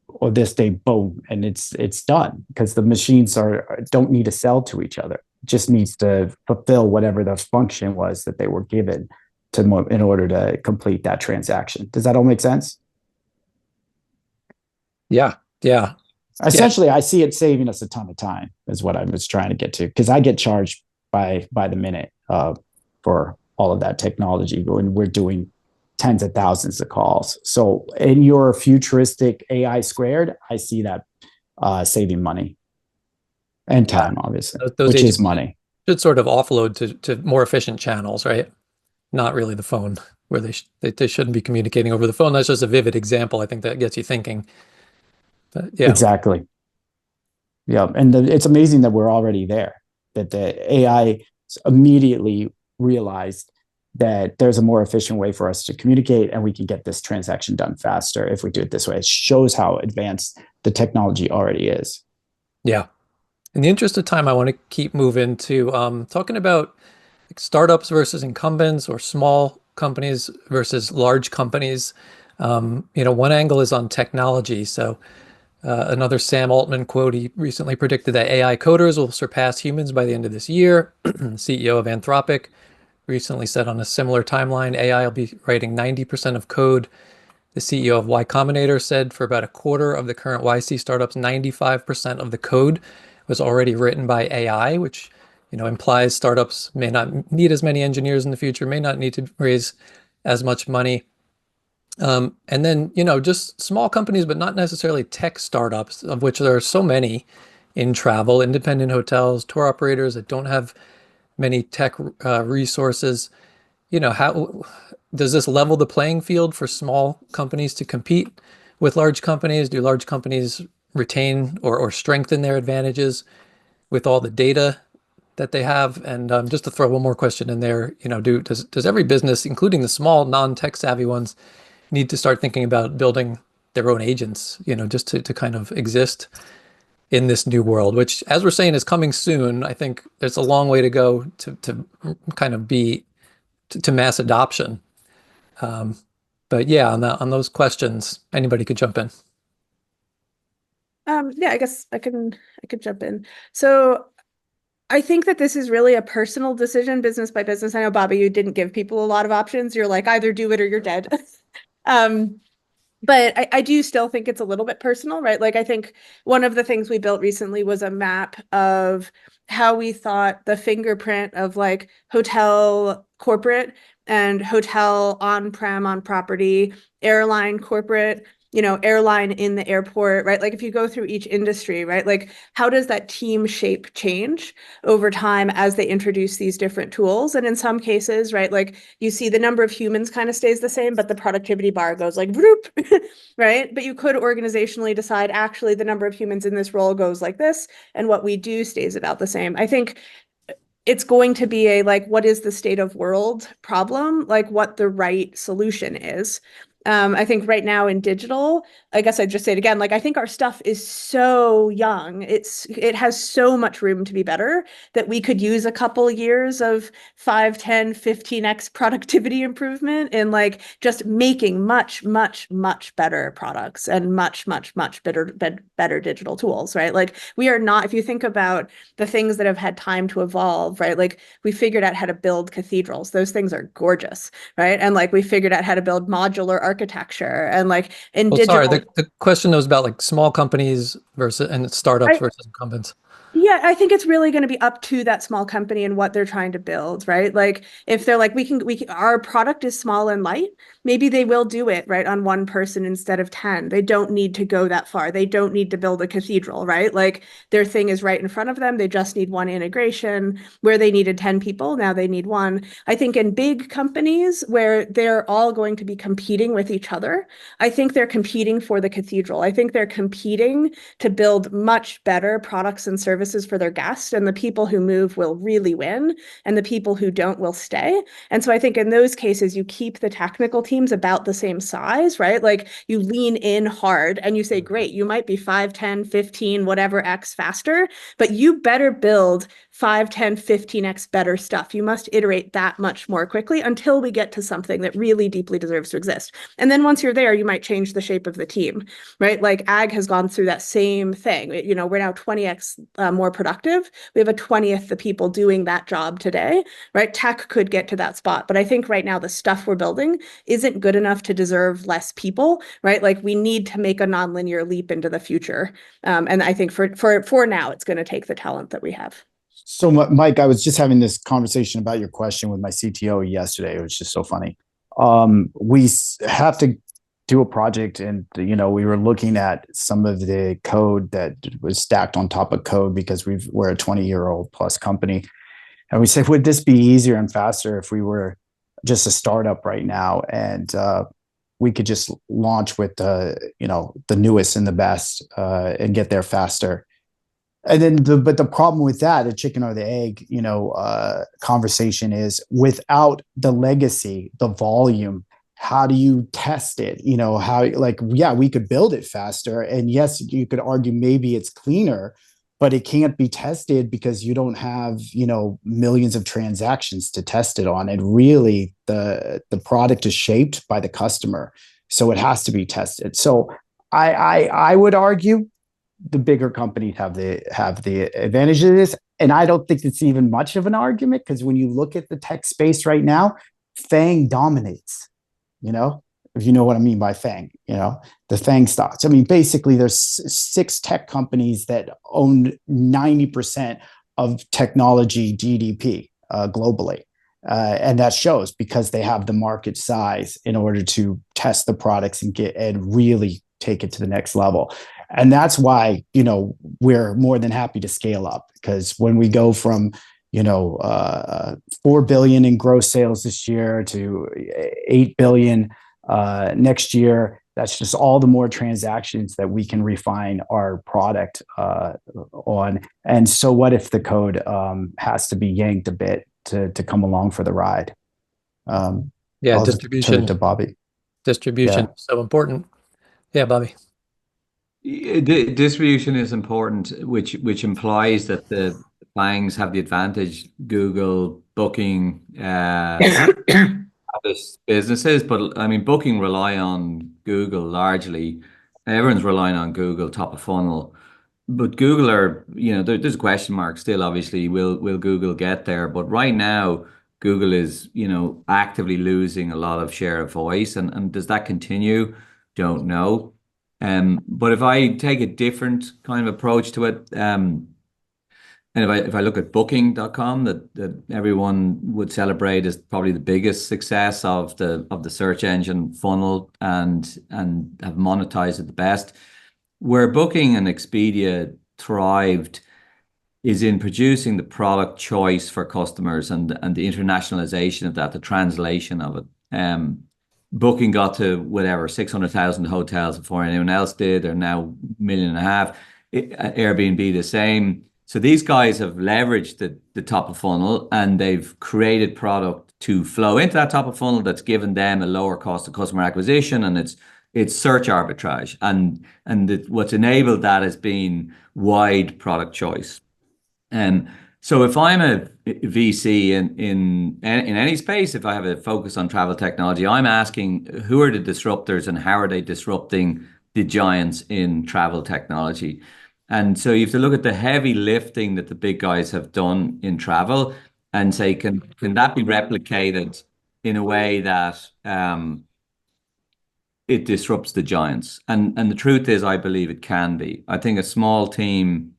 Speaker 6: or this day, boom, and it's done, because the machines don't need to sell to each other. It just needs to fulfill whatever the function was that they were given in order to complete that transaction. Does that all make sense?
Speaker 1: Yeah. Yeah.
Speaker 6: Essentially, I see it saving us a ton of time, is what I was trying to get to, because I get charged by the minute for all of that technology, when we're doing tens of thousands of calls. So in your futuristic AI squared, I see that saving money and time, obviously,
Speaker 1: Those
Speaker 6: which
Speaker 1: agents
Speaker 6: is money.
Speaker 1: should sort of offload to more efficient channels, right? Not really the phone, where they shouldn't be communicating over the phone. That's just a vivid example. I think that gets you thinking. But yeah.
Speaker 6: Exactly. Yeah, and it's amazing that we're already there. That the AI immediately realized that there's a more efficient way for us to communicate, and we can get this transaction done faster if we do it this way. It shows how advanced the technology already is.
Speaker 1: Yeah. In the interest of time, I want to keep moving to talking about startups versus incumbents, or small companies versus large companies. One angle is on technology. So another Sam Altman quote, he recently predicted that AI coders will surpass humans by the end of this year. CEO of Anthropic recently said on a similar timeline, AI will be writing 90% of code. The CEO of Y Combinator said for about a quarter of the current YC startups, 95% of the code was already written by AI, which implies startups may not need as many engineers in the future, may not need to raise as much money. And then, just small companies, but not necessarily tech startups, of which there are so many in travel, independent hotels, tour operators that don't have many tech resources. How does this level the playing field for small companies to compete with large companies? Do large companies retain or strengthen their advantages with all the data that they have? And just to throw one more question in there, does every business, including the small non-tech savvy ones, need to start thinking about building their own agents, just to kind of exist in this new world, which, as we're saying, is coming soon? I think there's a long way to go to kind of be to mass adoption. But yeah, on those questions, anybody could jump in.
Speaker 5: Yeah, I guess I could jump in. So I think that this is really a personal decision, business by business. I know, Bobby, you didn't give people a lot of options. You're like, either do it or you're dead. But I do still think it's a little bit personal, right? Like, I think one of the things we built recently was a map of how we thought the fingerprint of like hotel corporate and hotel on-prem, on property, airline corporate, airline in the airport, right? Like if you go through each industry, right? Like how does that team shape change over time as they introduce these different tools? And in some cases, right, like you see the number of humans kind of stays the same, but the productivity bar goes like whoop, right? But you could organizationally decide actually the number of humans in this role goes like this, and what we do stays about the same. I think it's going to be a like, what is the state of world problem? Like what the right solution is. I think right now in digital, I guess I'd just say it again, like I think our stuff is so young. It has so much room to be better that we could use a couple years of 5, 10, 15x productivity improvement in like just making much, much, much better products and much, much, much better digital tools, right? Like we are not, if you think about the things that have had time to evolve, right? Like we figured out how to build cathedrals. Those things are gorgeous, right? And like we figured out how to build modular architecture and like in
Speaker 1: Well,
Speaker 5: digital.
Speaker 1: sorry, the question was about like small companies versus and startups
Speaker 5: I,
Speaker 1: versus incumbents.
Speaker 5: Yeah, I think it's really going to be up to that small company and what they're trying to build, right? Like if they're like, our product is small and light, maybe they will do it, right, on one person instead of 10. They don't need to go that far. They don't need to build a cathedral, right? Like their thing is right in front of them. They just need one integration. Where they needed 10 people, now they need one. I think in big companies where they're all going to be competing with each other, I think they're competing for the cathedral. I think they're competing to build much better products and services for their guests, and the people who move will really win and the people who don't will stay. And so I think in those cases you keep the technical teams about the same size, right? Like you lean in hard and you say, great, you might be 5, 10, 15, whatever x faster, but you better build 5, 10, 15x better stuff. You must iterate that much more quickly until we get to something that really deeply deserves to exist. And then once you're there, you might change the shape of the team, right? Like ag has gone through that same thing. We're now 20x more productive. We have a 20th the people doing that job today, right? Tech could get to that spot. But I think right now the stuff we're building isn't good enough to deserve less people, right? Like we need to make a nonlinear leap into the future. And I think for now, it's going to take the talent that we have.
Speaker 6: So, Mike, I was just having this conversation about your question with my CTO yesterday. It was just so funny. We have to do a project, and we were looking at some of the code that was stacked on top of code because we're a 20-year-old plus company, and we said, would this be easier and faster if we were just a startup right now, and we could just launch with the newest and the best and get there faster. And then, but the problem with that, the chicken or the egg, conversation is without the legacy, the volume. How do you test it? We could build it faster, and yes, you could argue maybe it's cleaner, but it can't be tested because you don't have millions of transactions to test it on. And really, the product is shaped by the customer, so it has to be tested. So I would argue the bigger companies have the advantage of this. And I don't think it's even much of an argument because when you look at the tech space right now, FANG dominates, if you know what I mean by FANG, the FANG stocks. I mean, basically there's 6 tech companies that own 90% of technology GDP globally. And that shows because they have the market size in order to test the products and really take it to the next level. And that's why, we're more than happy to scale up, because when we go from, 4 billion in gross sales this year to 8 billion next year, that's just all the more transactions that we can refine our product on. And so what if the code has to be yanked a bit to come along for the ride?
Speaker 1: Distribution.
Speaker 6: Turn it to Bobby.
Speaker 1: Distribution, so important. Yeah, Bobby.
Speaker 4: Distribution is important, which implies that the FANGs have the advantage. Google, Booking, businesses, but I mean, Booking rely on Google largely. Everyone's relying on Google top of funnel, but Google are, there's a question mark still. Obviously, will Google get there? But right now, Google is, actively losing a lot of share of voice, and does that continue? Don't know. But if I take a different kind of approach to it, And if I look at Booking.com, that everyone would celebrate as probably the biggest success of the search engine funnel and have monetized it the best. Where Booking and Expedia thrived is in producing the product choice for customers and the internationalization of that, the translation of it. Booking got to whatever 600,000 hotels before anyone else did. They're now 1.5 million. Airbnb the same. So these guys have leveraged the top of funnel, and they've created product to flow into that top of funnel that's given them a lower cost of customer acquisition, and it's search arbitrage. And what's enabled that has been wide product choice. So if I'm a VC in any space, if I have a focus on travel technology, I'm asking who are the disruptors and how are they disrupting the giants in travel technology? And so you have to look at the heavy lifting that the big guys have done in travel and say, can that be replicated in a way that it disrupts the giants? And the truth is, I believe it can be. I think a small team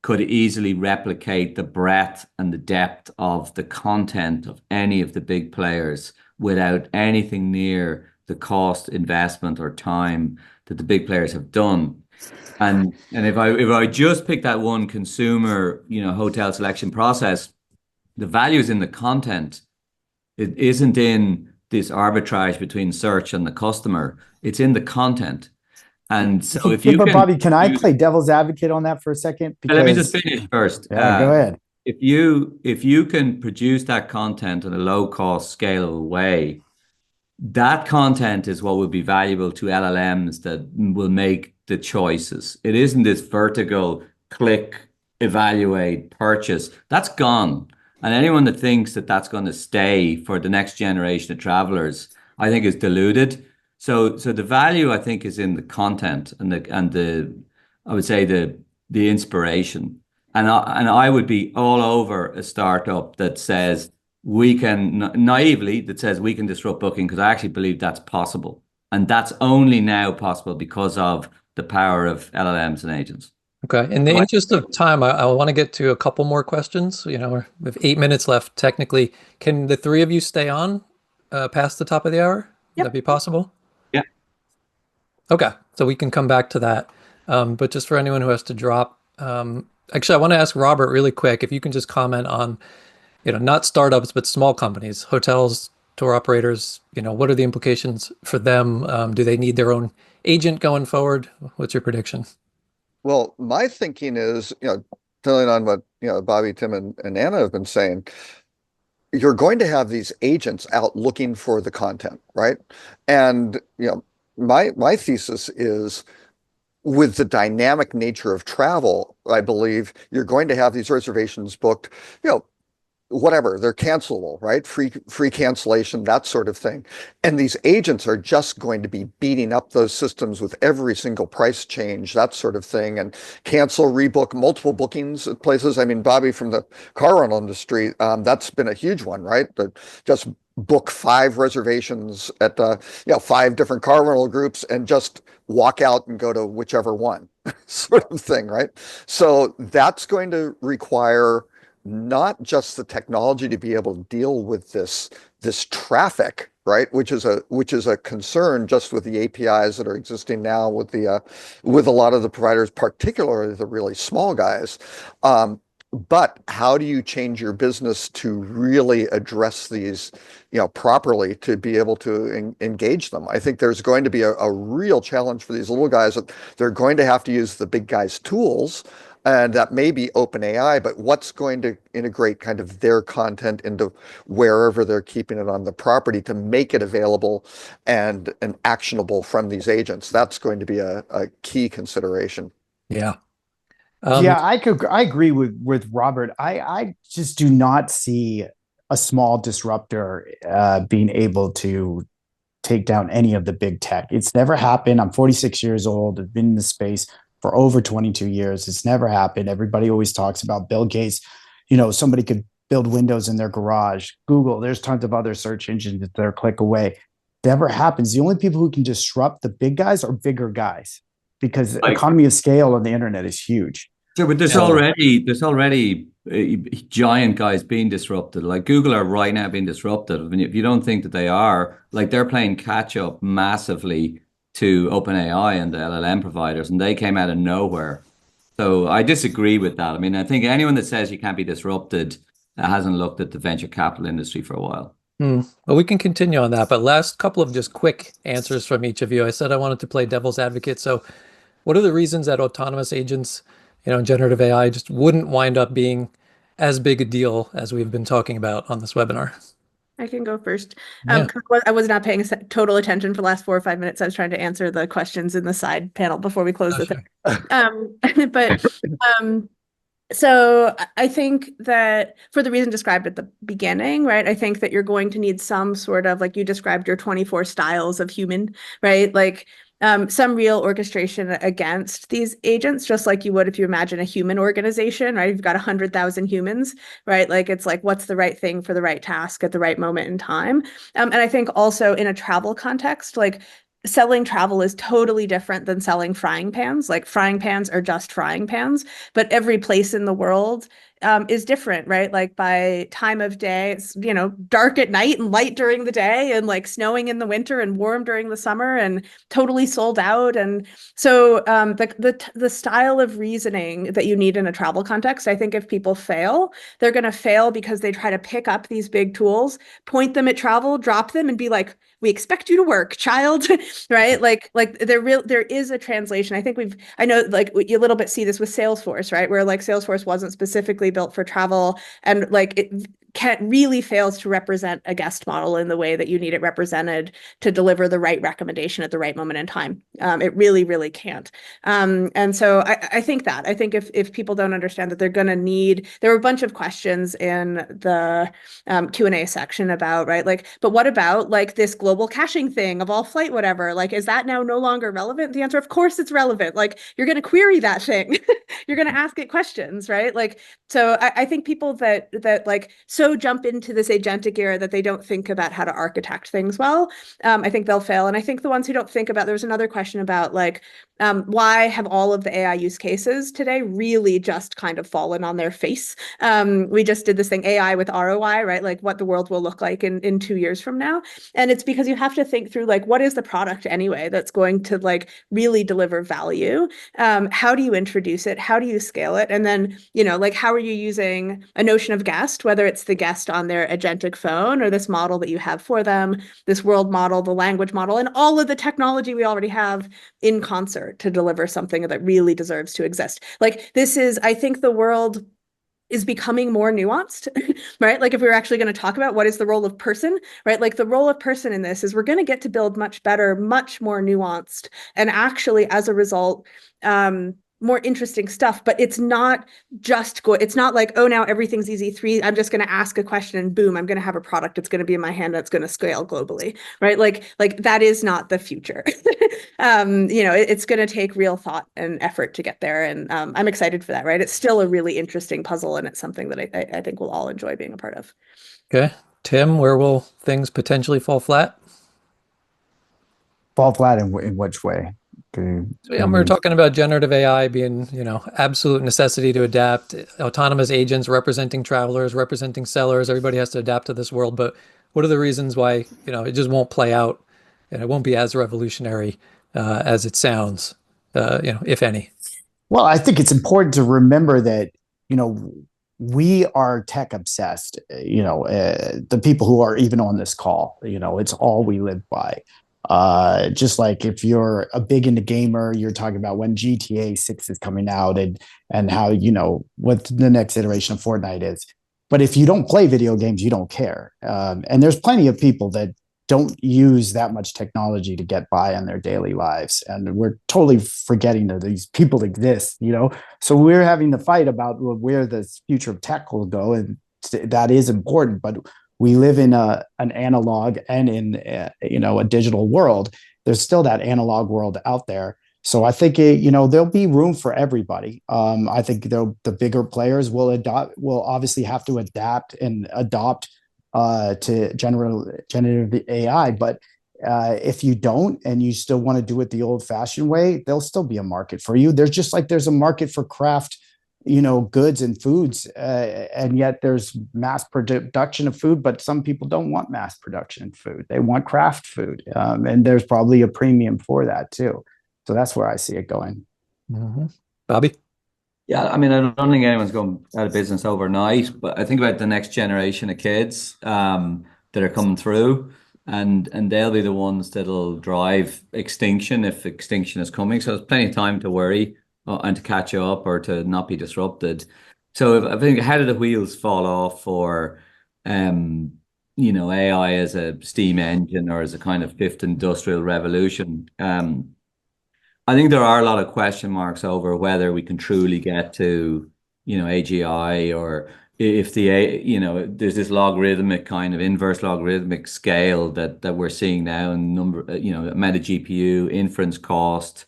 Speaker 4: could easily replicate the breadth and the depth of the content of any of the big players without anything near the cost, investment, or time that the big players have done. And if I just pick that one consumer, hotel selection process, the value is in the content. It isn't in this arbitrage between search and the customer. It's in the content. And so if you
Speaker 6: but Bobby, can I play devil's advocate on that for a second?
Speaker 4: Let me just finish first.
Speaker 6: Yeah, go ahead.
Speaker 4: If you can produce that content in a low cost, scalable way, that content is what will be valuable to LLMs that will make the choices. It isn't this vertical click, evaluate, purchase. That's gone. And anyone that thinks that that's going to stay for the next generation of travelers, I think is deluded. So the value, I think, is in the content and I would say the inspiration. And I would be all over a startup that says we can disrupt Booking, because I actually believe that's possible. And that's only now possible because of the power of LLMs and agents.
Speaker 1: Okay. In the interest of time, I want to get to a couple more questions. We have 8 minutes left technically. Can the three of you stay on past the top of the hour? Would that be possible?
Speaker 4: Yeah.
Speaker 1: Okay. So we can come back to that. But just for anyone who has to drop, actually, I want to ask Robert really quick, if you can just comment on, not startups, but small companies, hotels, tour operators, what are the implications for them? Do they need their own agent going forward? What's your prediction?
Speaker 7: Well, my thinking is, building on what, Bobby, Tim, and Anna have been saying, you're going to have these agents out looking for the content, right? And, my thesis is, with the dynamic nature of travel, I believe you're going to have these reservations booked, whatever, they're cancelable, right? Free cancellation, that sort of thing. And these agents are just going to be beating up those systems with every single price change, that sort of thing, and cancel, rebook, multiple bookings at places. I mean, Bobby, from the car rental industry, that's been a huge one, right? Just book 5 reservations at 5 different car rental groups and just walk out and go to whichever one, sort of thing, right? So that's going to require not just the technology to be able to deal with this traffic, right? Which is a concern just with the APIs that are existing now with a lot of the providers, particularly the really small guys. But how do you change your business to really address these, properly, to be able to engage them? I think there's going to be a real challenge for these little guys that they're going to have to use the big guys' tools. And that may be OpenAI, but what's going to integrate kind of their content into wherever they're keeping it on the property to make it available and actionable from these agents? That's going to be a key consideration.
Speaker 1: Yeah.
Speaker 6: I agree with Robert. I just do not see a small disruptor being able to take down any of the big tech. It's never happened. I'm 46 years old. I've been in the space for over 22 years. It's never happened. Everybody always talks about Bill Gates. Somebody could build Windows in their garage. Google, there's tons of other search engines that they're a click away. Never happens. The only people who can disrupt the big guys are bigger guys, because the economy of scale on the internet is huge.
Speaker 4: Sure, but there's already giant guys being disrupted. Like Google are right now being disrupted. I mean, if you don't think that they are, like they're playing catch up massively to OpenAI and the LLM providers, and they came out of nowhere. So I disagree with that. I mean, I think anyone that says you can't be disrupted hasn't looked at the venture capital industry for a while.
Speaker 1: Well, we can continue on that, but last couple of just quick answers from each of you. I said I wanted to play devil's advocate. So what are the reasons that autonomous agents, generative AI just wouldn't wind up being as big a deal as we've been talking about on this webinar?
Speaker 5: I can go first.
Speaker 1: Yeah.
Speaker 5: I was not paying total attention for the last 4 or 5 minutes. I was trying to answer the questions in the side panel before we close the thing. But so I think that for the reason described at the beginning, right? I think that you're going to need some sort of, like you described your 24 styles of human, right? Like some real orchestration against these agents, just like you would if you imagine a human organization, right? You've got 100,000 humans, right? Like it's like, what's the right thing for the right task at the right moment in time? And I think also in a travel context, like selling travel is totally different than selling frying pans. Like frying pans are just frying pans, but every place in the world is different, right? Like by time of day, it's, dark at night and light during the day and like snowing in the winter and warm during the summer and totally sold out. And so the style of reasoning that you need in a travel context, I think if people fail, they're going to fail because they try to pick up these big tools, point them at travel, drop them and be like, we expect you to work, child, right? Like there is a translation. I know like you a little bit see this with Salesforce, right? Where like Salesforce wasn't specifically built for travel and like it really fails to represent a guest model in the way that you need it represented to deliver the right recommendation at the right moment in time. It really, really can't. And so I think if people don't understand that they're going to need, there were a bunch of questions in the Q&A section about, right? Like, but what about like this global caching thing of all flight, whatever, like, is that now no longer relevant? The answer, of course it's relevant. Like you're going to query that thing. You're going to ask it questions, right? Like, so I think people that like so jump into this agentic era that they don't think about how to architect things well, I think they'll fail. And I think the ones who don't think about, there's another question about like, why have all of the AI use cases today really just kind of fallen on their face? We just did this thing, AI with ROI, right? Like what the world will look like in 2 years from now. And it's because you have to think through like, what is the product anyway that's going to like really deliver value? How do you introduce it? How do you scale it? And then, like how are you using a notion of guest, whether it's the guest on their agentic phone or this model that you have for them, this world model, the language model, and all of the technology we already have in concert to deliver something that really deserves to exist. Like this is, I think the world is becoming more nuanced, right? Like if we were actually going to talk about what is the role of person, right? Like the role of person in this is we're going to get to build much better, much more nuanced, and actually as a result, more interesting stuff, but it's not just it's not like, oh, now everything's easy. I'm just going to ask a question and boom, I'm going to have a product that's going to be in my hand that's going to scale globally, right? Like that is not the future. It's going to take real thought and effort to get there. And I'm excited for that, right? It's still a really interesting puzzle and it's something that I think we'll all enjoy being a part of.
Speaker 1: Okay. Tim, where will things potentially fall flat?
Speaker 6: Fall flat in which way?
Speaker 1: We're talking about generative AI being, absolute necessity to adapt, autonomous agents representing travelers, representing sellers. Everybody has to adapt to this world. But what are the reasons why, it just won't play out and it won't be as revolutionary as it sounds, if any?
Speaker 6: Well, I think it's important to remember that, we are tech obsessed, the people who are even on this call, it's all we live by. Just like if you're a big into gamer, you're talking about when GTA 6 is coming out and how, what the next iteration of Fortnite is. But if you don't play video games, you don't care. And there's plenty of people that don't use that much technology to get by in their daily lives. And we're totally forgetting that these people exist, So we're having to fight about where the future of tech will go. And that is important, but we live in an analog and in a digital world. There's still that analog world out there. So I think there'll be room for everybody. I think the bigger players will obviously have to adapt and adopt to generative AI. But if you don't and you still want to do it the old-fashioned way, there'll still be a market for you. There's a market for craft goods and foods, and yet there's mass production of food, but some people don't want mass production food. They want craft food, and there's probably a premium for that too. So that's where I see it going.
Speaker 1: Mm-hmm. Bobby?
Speaker 4: Yeah, I mean, I don't think anyone's going out of business overnight, but I think about the next generation of kids that are coming through, and they'll be the ones that'll drive extinction if extinction is coming. So there's plenty of time to worry and to catch up or to not be disrupted. So I think how do the wheels fall off for AI as a steam engine or as a kind of fifth industrial revolution? I think there are a lot of question marks over whether we can truly get to, AGI or if there's this logarithmic kind of inverse logarithmic scale that we're seeing now in number, amount of GPU, inference cost,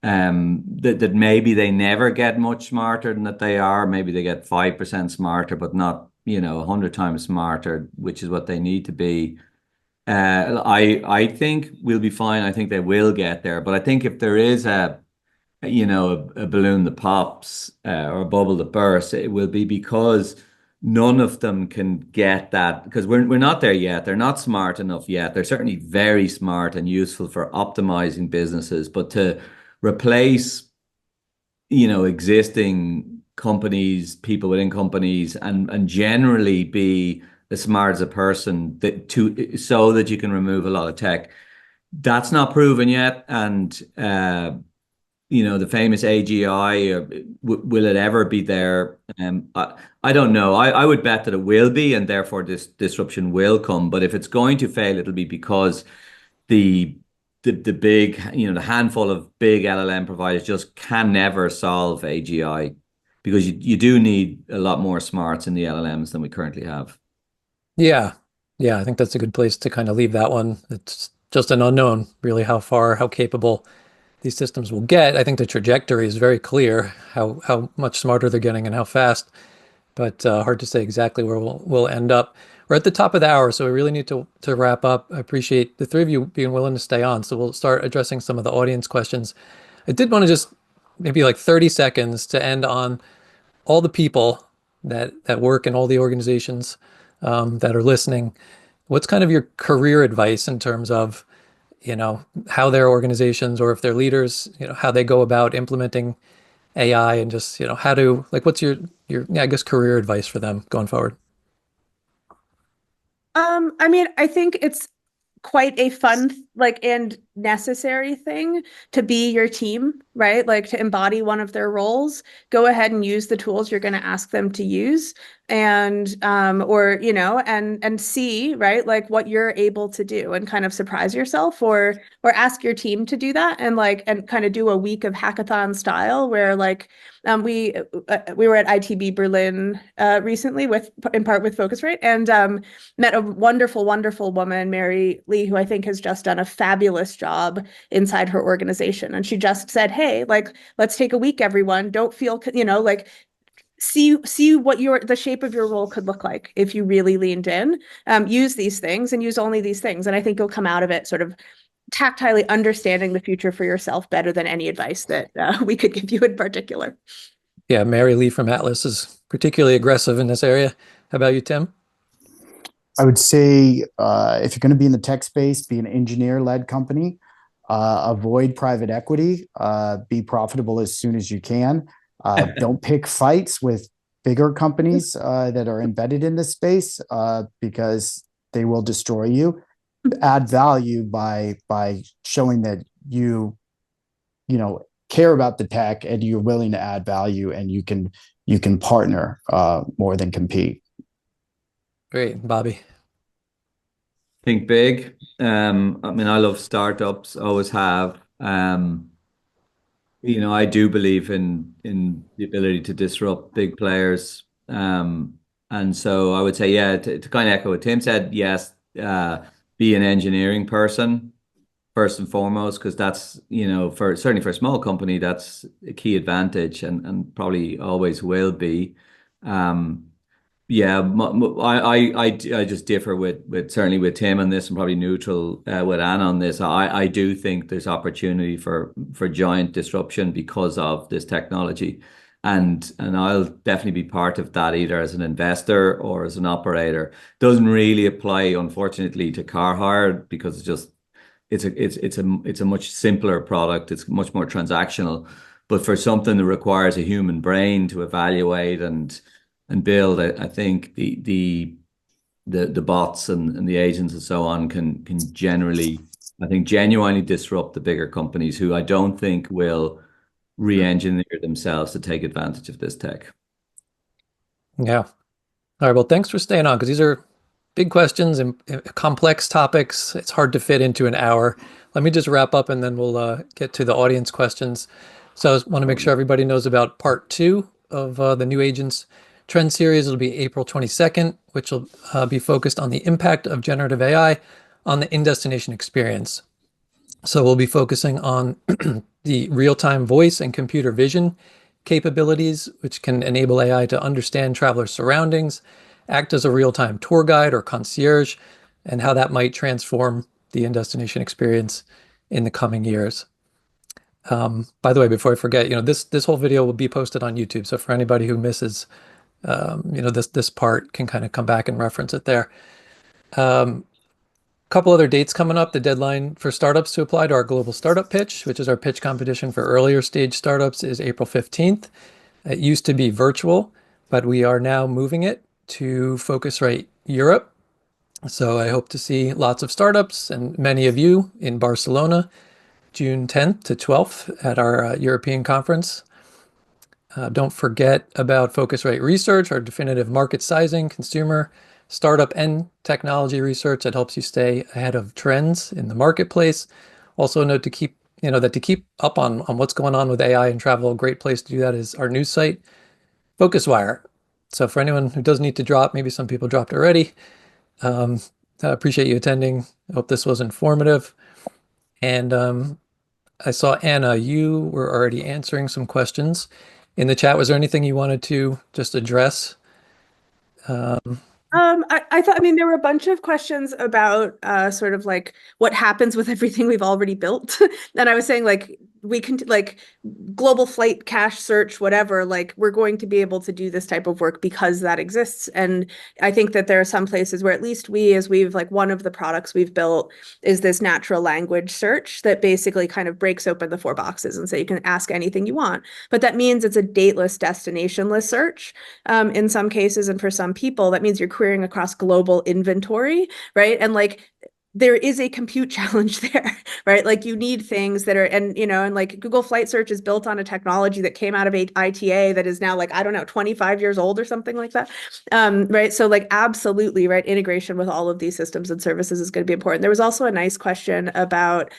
Speaker 4: that maybe they never get much smarter than that they are. Maybe they get 5% smarter, but not, 100 times smarter, which is what they need to be. I think we'll be fine. I think they will get there. But I think if there is a balloon that pops or a bubble that bursts, it will be because none of them can get that because we're not there yet. They're not smart enough yet. They're certainly very smart and useful for optimizing businesses, but to replace, existing companies, people within companies, and generally be as smart as a person so that you can remove a lot of tech. That's not proven yet, and the famous AGI, will it ever be there? I don't know. I would bet that it will be, and therefore this disruption will come. But if it's going to fail, it'll be because the the big, the handful of big LLM providers just can never solve AGI because you do need a lot more smarts in the LLMs than we currently have.
Speaker 1: Yeah. Yeah, I think that's a good place to kind of leave that one. It's just an unknown, really, how far, how capable these systems will get. I think the trajectory is very clear, how much smarter they're getting and how fast, but hard to say exactly where we'll end up. We're at the top of the hour, so we really need to wrap up. I appreciate the three of you being willing to stay on, so we'll start addressing some of the audience questions. I did want to just maybe like 30 seconds to end on all the people that work in all the organizations that are listening. What's kind of your career advice in terms of, how their organizations or if they're leaders, how they go about implementing AI and just, how to like, what's your, yeah, I guess career advice for them going forward?
Speaker 5: I mean, I think it's quite a fun, like, and necessary thing to be your team, right? Like to embody one of their roles, go ahead and use the tools you're going to ask them to use and or and see, right, like what you're able to do and kind of surprise yourself or ask your team to do that and kind of do a week of hackathon style where like we were at ITB Berlin recently in part with Phocuswright and met a wonderful, wonderful woman, Mary Lee, who I think has just done a fabulous job inside her organization. And she just said, hey, like, let's take a week, everyone. Don't feel, like, see what the shape of your role could look like if you really leaned in. Use these things and use only these things. And I think you'll come out of it sort of tactilely understanding the future for yourself better than any advice that we could give you in particular.
Speaker 1: Yeah, Mary Lee from Atlas is particularly aggressive in this area. How about you, Tim?
Speaker 6: I would say if you're going to be in the tech space, be an engineer-led company. Avoid private equity. Be profitable as soon as you can. Don't pick fights with bigger companies that are embedded in this space because they will destroy you. Add value by showing that you care about the tech and you're willing to add value and you can partner more than compete.
Speaker 1: Great, Bobby.
Speaker 4: Think big. I mean, I love startups, always have. I do believe in the ability to disrupt big players. And so I would say, yeah, to kind of echo what Tim said, yes, be an engineering person first and foremost, because that's, certainly for a small company, that's a key advantage and probably always will be. Yeah, I just differ with certainly with Tim on this and probably neutral with Anna on this. I do think there's opportunity for giant disruption because of this technology. and I'll definitely be part of that either as an investor or as an operator. Doesn't really apply, unfortunately, to car hire because it's a much simpler product. It's much more transactional. But for something that requires a human brain to evaluate and build, I think the bots and the agents and so on can generally, I think, genuinely disrupt the bigger companies who I don't think will re-engineer themselves to take advantage of this tech.
Speaker 1: Yeah. All right. Well, thanks for staying on because these are big questions and complex topics. It's hard to fit into an hour. Let me just wrap up and then we'll get to the audience questions. So I want to make sure everybody knows about part 2 of the New Agents Trend Series. It'll be April 22nd, which will be focused on the impact of generative AI on the in-destination experience. So we'll be focusing on the real-time voice and computer vision capabilities, which can enable AI to understand travelers' surroundings, act as a real-time tour guide or concierge, and how that might transform the in-destination experience in the coming years. By the way, before I forget, this whole video will be posted on YouTube. So for anybody who misses, this part can kind of come back and reference it there. Couple other dates coming up. The deadline for startups to apply to our global startup pitch, which is our pitch competition for earlier stage startups, is April 15th. It used to be virtual, but we are now moving it to Phocuswright Europe. So I hope to see lots of startups and many of you in Barcelona, June 10th to 12th at our European conference. Don't forget about Phocuswright Research, our definitive market sizing, consumer, startup, and technology research that helps you stay ahead of trends in the marketplace. Also note to keep up on what's going on with AI and travel. A great place to do that is our news site, Phocuswire. So for anyone who does need to drop, maybe some people dropped already. I appreciate you attending. I hope this was informative. And I saw Anna, you were already answering some questions in the chat. Was there anything you wanted to just address?
Speaker 5: I thought, I mean, there were a bunch of questions about sort of like what happens with everything we've already built. And I was saying like we can like global flight cache search, whatever, like we're going to be able to do this type of work because that exists. And I think that there are some places where at least we've like one of the products we've built is this natural language search that basically kind of breaks open the 4 boxes and say you can ask anything you want. But that means it's a dateless, destinationless search in some cases. And for some people, that means you're querying across global inventory, right? And like there is a compute challenge there, right? Like you need things that are, and like Google Flight Search is built on a technology that came out of ITA that is now like, I don't know, 25 years old or something like that, right? So like absolutely, right, integration with all of these systems and services is going to be important. There was also a nice question about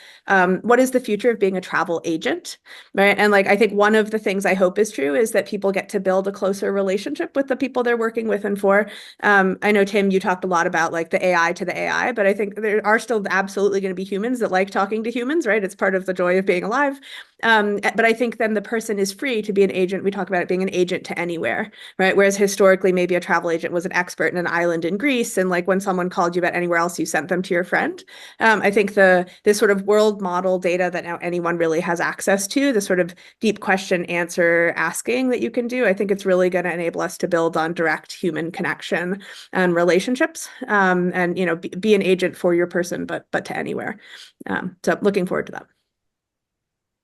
Speaker 5: what is the future of being a travel agent, right? And like, I think one of the things I hope is true is that people get to build a closer relationship with the people they're working with and for. I know, Tim, you talked a lot about like the AI to the AI, but I think there are still absolutely going to be humans that like talking to humans, right? It's part of the joy of being alive. But I think then the person is free to be an agent. We talk about it being an agent to anywhere, right? Whereas historically, maybe a travel agent was an expert in an island in Greece. And like when someone called you about anywhere else, you sent them to your friend. I think this sort of world model data that now anyone really has access to, the sort of deep question answer asking that you can do, I think it's really going to enable us to build on direct human connection and relationships, and be an agent for your person, but to anywhere. So looking forward to that.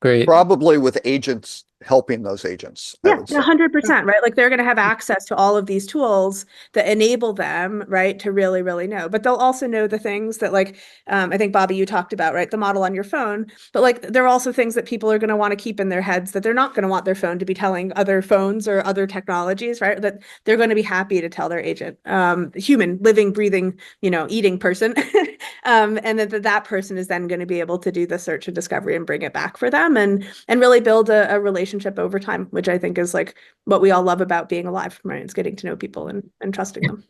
Speaker 1: Great.
Speaker 7: Probably with agents helping those agents.
Speaker 5: Yeah, 100%, right? Like they're going to have access to all of these tools that enable them, right, to really, really know. But they'll also know the things that like, I think, Bobby, you talked about, right, the model on your phone. But like, there are also things that people are going to want to keep in their heads that they're not going to want their phone to be telling other phones or other technologies, right? That they're going to be happy to tell their agent, human, living, breathing, eating person. And that person is then going to be able to do the search and discovery and bring it back for them and really build a relationship over time, which I think is like what we all love about being alive, right? It's getting to know people and trusting them.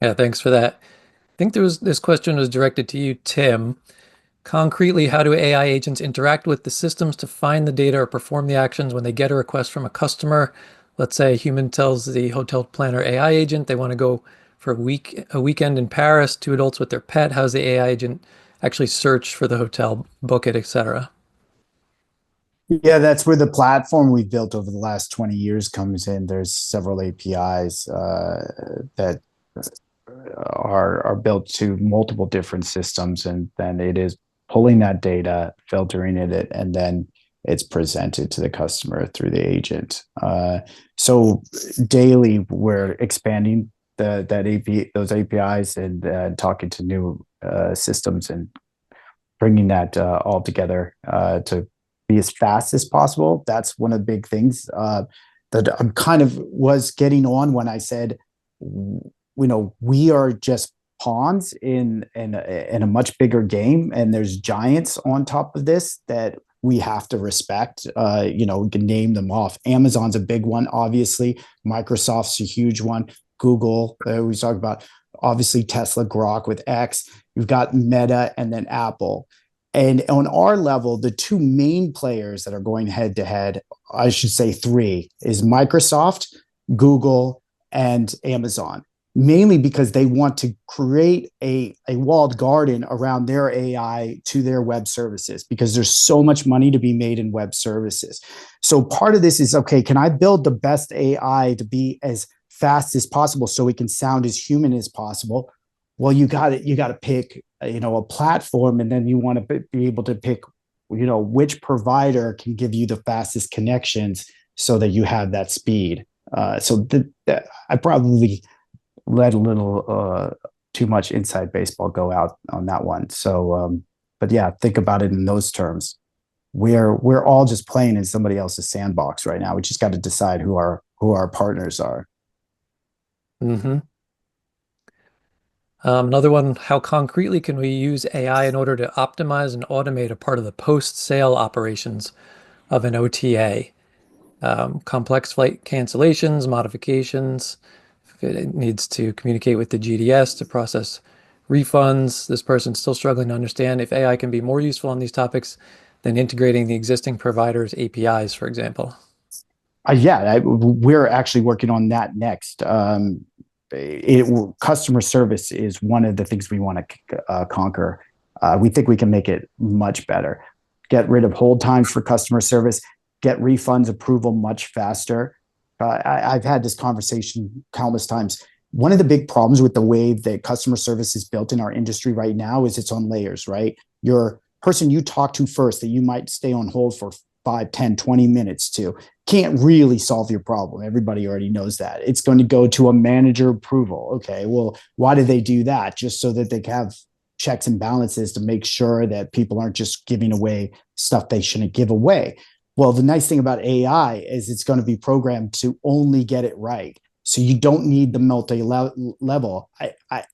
Speaker 1: Yeah, thanks for that. I think this question was directed to you, Tim. Concretely, how do AI agents interact with the systems to find the data or perform the actions when they get a request from a customer? Let's say a human tells the HotelPlanner AI agent they want to go for a weekend in Paris, 2 adults with their pet. How's the AI agent actually search for the hotel, book it, etc.?
Speaker 6: Yeah, that's where the platform we've built over the last 20 years comes in. There's several APIs that are built to multiple different systems, and then it is pulling that data, filtering it, and then it's presented to the customer through the agent. So daily, we're expanding those APIs and talking to new systems and bringing that all together to be as fast as possible. That's one of the big things that I'm kind of was getting on when I said, we are just pawns in a much bigger game, and there's giants on top of this that we have to respect. We can name them off. Amazon's a big one, obviously. Microsoft's a huge one. Google, we talked about, obviously Tesla, Grok with X. You've got Meta and then Apple. And on our level, the two main players that are going head to head, I should say three, is Microsoft, Google, and Amazon, mainly because they want to create a walled garden around their AI to their web services, because there's so much money to be made in web services. So part of this is, okay, can I build the best AI to be as fast as possible so it can sound as human as possible? Well, you got to pick, a platform, and then you want to be able to pick, which provider can give you the fastest connections so that you have that speed. So I probably let a little too much inside baseball go out on that one. So, but yeah, think about it in those terms. We're all just playing in somebody else's sandbox right now. We just got to decide who our partners are.
Speaker 1: Mm-hmm. Another one, how concretely can we use AI in order to optimize and automate a part of the post-sale operations of an OTA? Complex flight cancellations, modifications, if it needs to communicate with the GDS to process refunds. This person's still struggling to understand if AI can be more useful on these topics than integrating the existing providers' APIs, for example.
Speaker 6: We're actually working on that next. Customer service is one of the things we want to conquer. We think we can make it much better. Get rid of hold times for customer service, get refunds approval much faster. I've had this conversation countless times. One of the big problems with the way that customer service is built in our industry right now is it's on layers, right? Your person you talk to first that you might stay on hold for 5, 10, 20 minutes to can't really solve your problem. Everybody already knows that. It's going to go to a manager approval. Okay, well, why do they do that? Just so that they can have checks and balances to make sure that people aren't just giving away stuff they shouldn't give away. Well, the nice thing about AI is it's going to be programmed to only get it right. So you don't need the multi-level.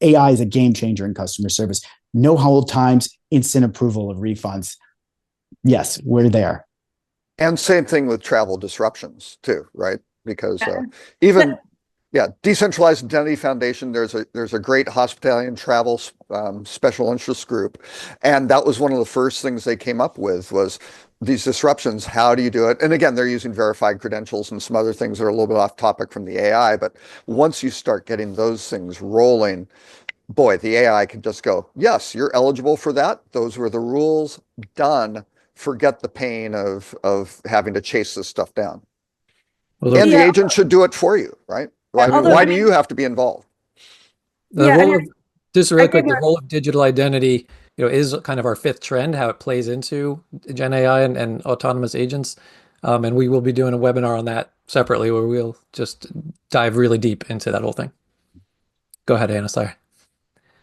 Speaker 6: AI is a game changer in customer service. No hold times, instant approval of refunds. Yes, we're there.
Speaker 7: And same thing with travel disruptions too, right? Because even Decentralized Identity Foundation, there's a great hospitality and travel special interest group, and that was one of the first things they came up with was these disruptions. How do you do it? And again, they're using verified credentials and some other things that are a little bit off topic from the AI, but once you start getting those things rolling, boy, the AI can just go, yes, you're eligible for that. Those were the rules, done. Forget the pain of having to chase this stuff down. Well, and the agent should do it for you, right? Why do you have to be involved?
Speaker 1: Just really quick, the role of digital identity, is kind of our fifth trend, how it plays into Gen AI and autonomous agents. And we will be doing a webinar on that separately where we'll just dive really deep into that whole thing. Go ahead, Anna, sorry.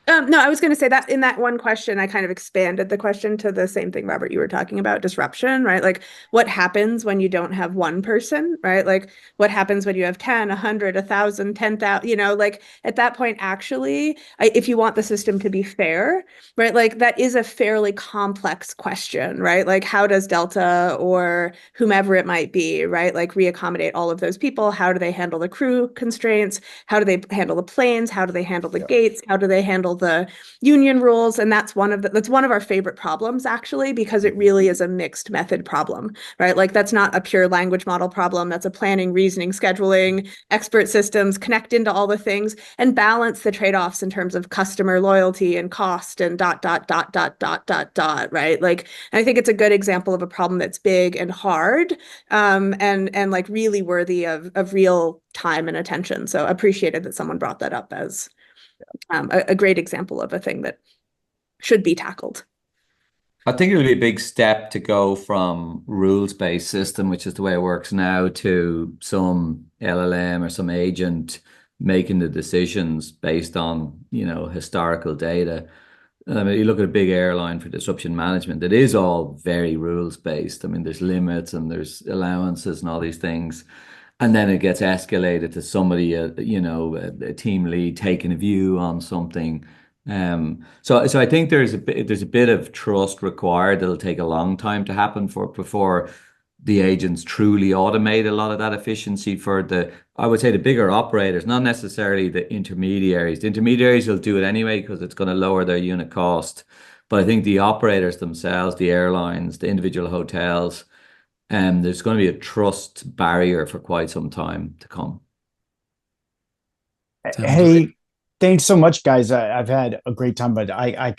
Speaker 5: No, I was going to say that in that one question, I kind of expanded the question to the same thing, Robert, you were talking about, disruption, right? Like what happens when you don't have one person, right? Like what happens when you have 10, 100, 1,000, 10,000, like at that point, actually, if you want the system to be fair, right? Like that is a fairly complex question, right? Like how does Delta or whomever it might be, right? Like reaccommodate all of those people? How do they handle the crew constraints? How do they handle the planes? How do they handle the gates? How do they handle follow the union rules. And that's one of our favorite problems, actually, because it really is a mixed method problem, right? Like that's not a pure language model problem. That's a planning, reasoning, scheduling, expert systems, connect into all the things and balance the trade-offs in terms of customer loyalty and cost and ... right? Like, I think it's a good example of a problem that's big and hard, and like really worthy of real time and attention. So appreciated that someone brought that up as a great example of a thing that should be tackled.
Speaker 4: I think it would be a big step to go from rules-based system, which is the way it works now, to some LLM or some agent making the decisions based on, historical data. I mean, you look at a big airline for disruption management, it is all very rules-based. I mean, there's limits and there's allowances and all these things. And then it gets escalated to somebody, a team lead taking a view on something. So I think there's a bit of trust required that'll take a long time to happen before the agents truly automate a lot of that efficiency for I would say the bigger operators, not necessarily the intermediaries. The intermediaries will do it anyway because it's going to lower their unit cost. But I think the operators themselves, the airlines, the individual hotels, there's going to be a trust barrier for quite some time to come.
Speaker 6: Hey, thanks so much, guys. I've had a great time, but I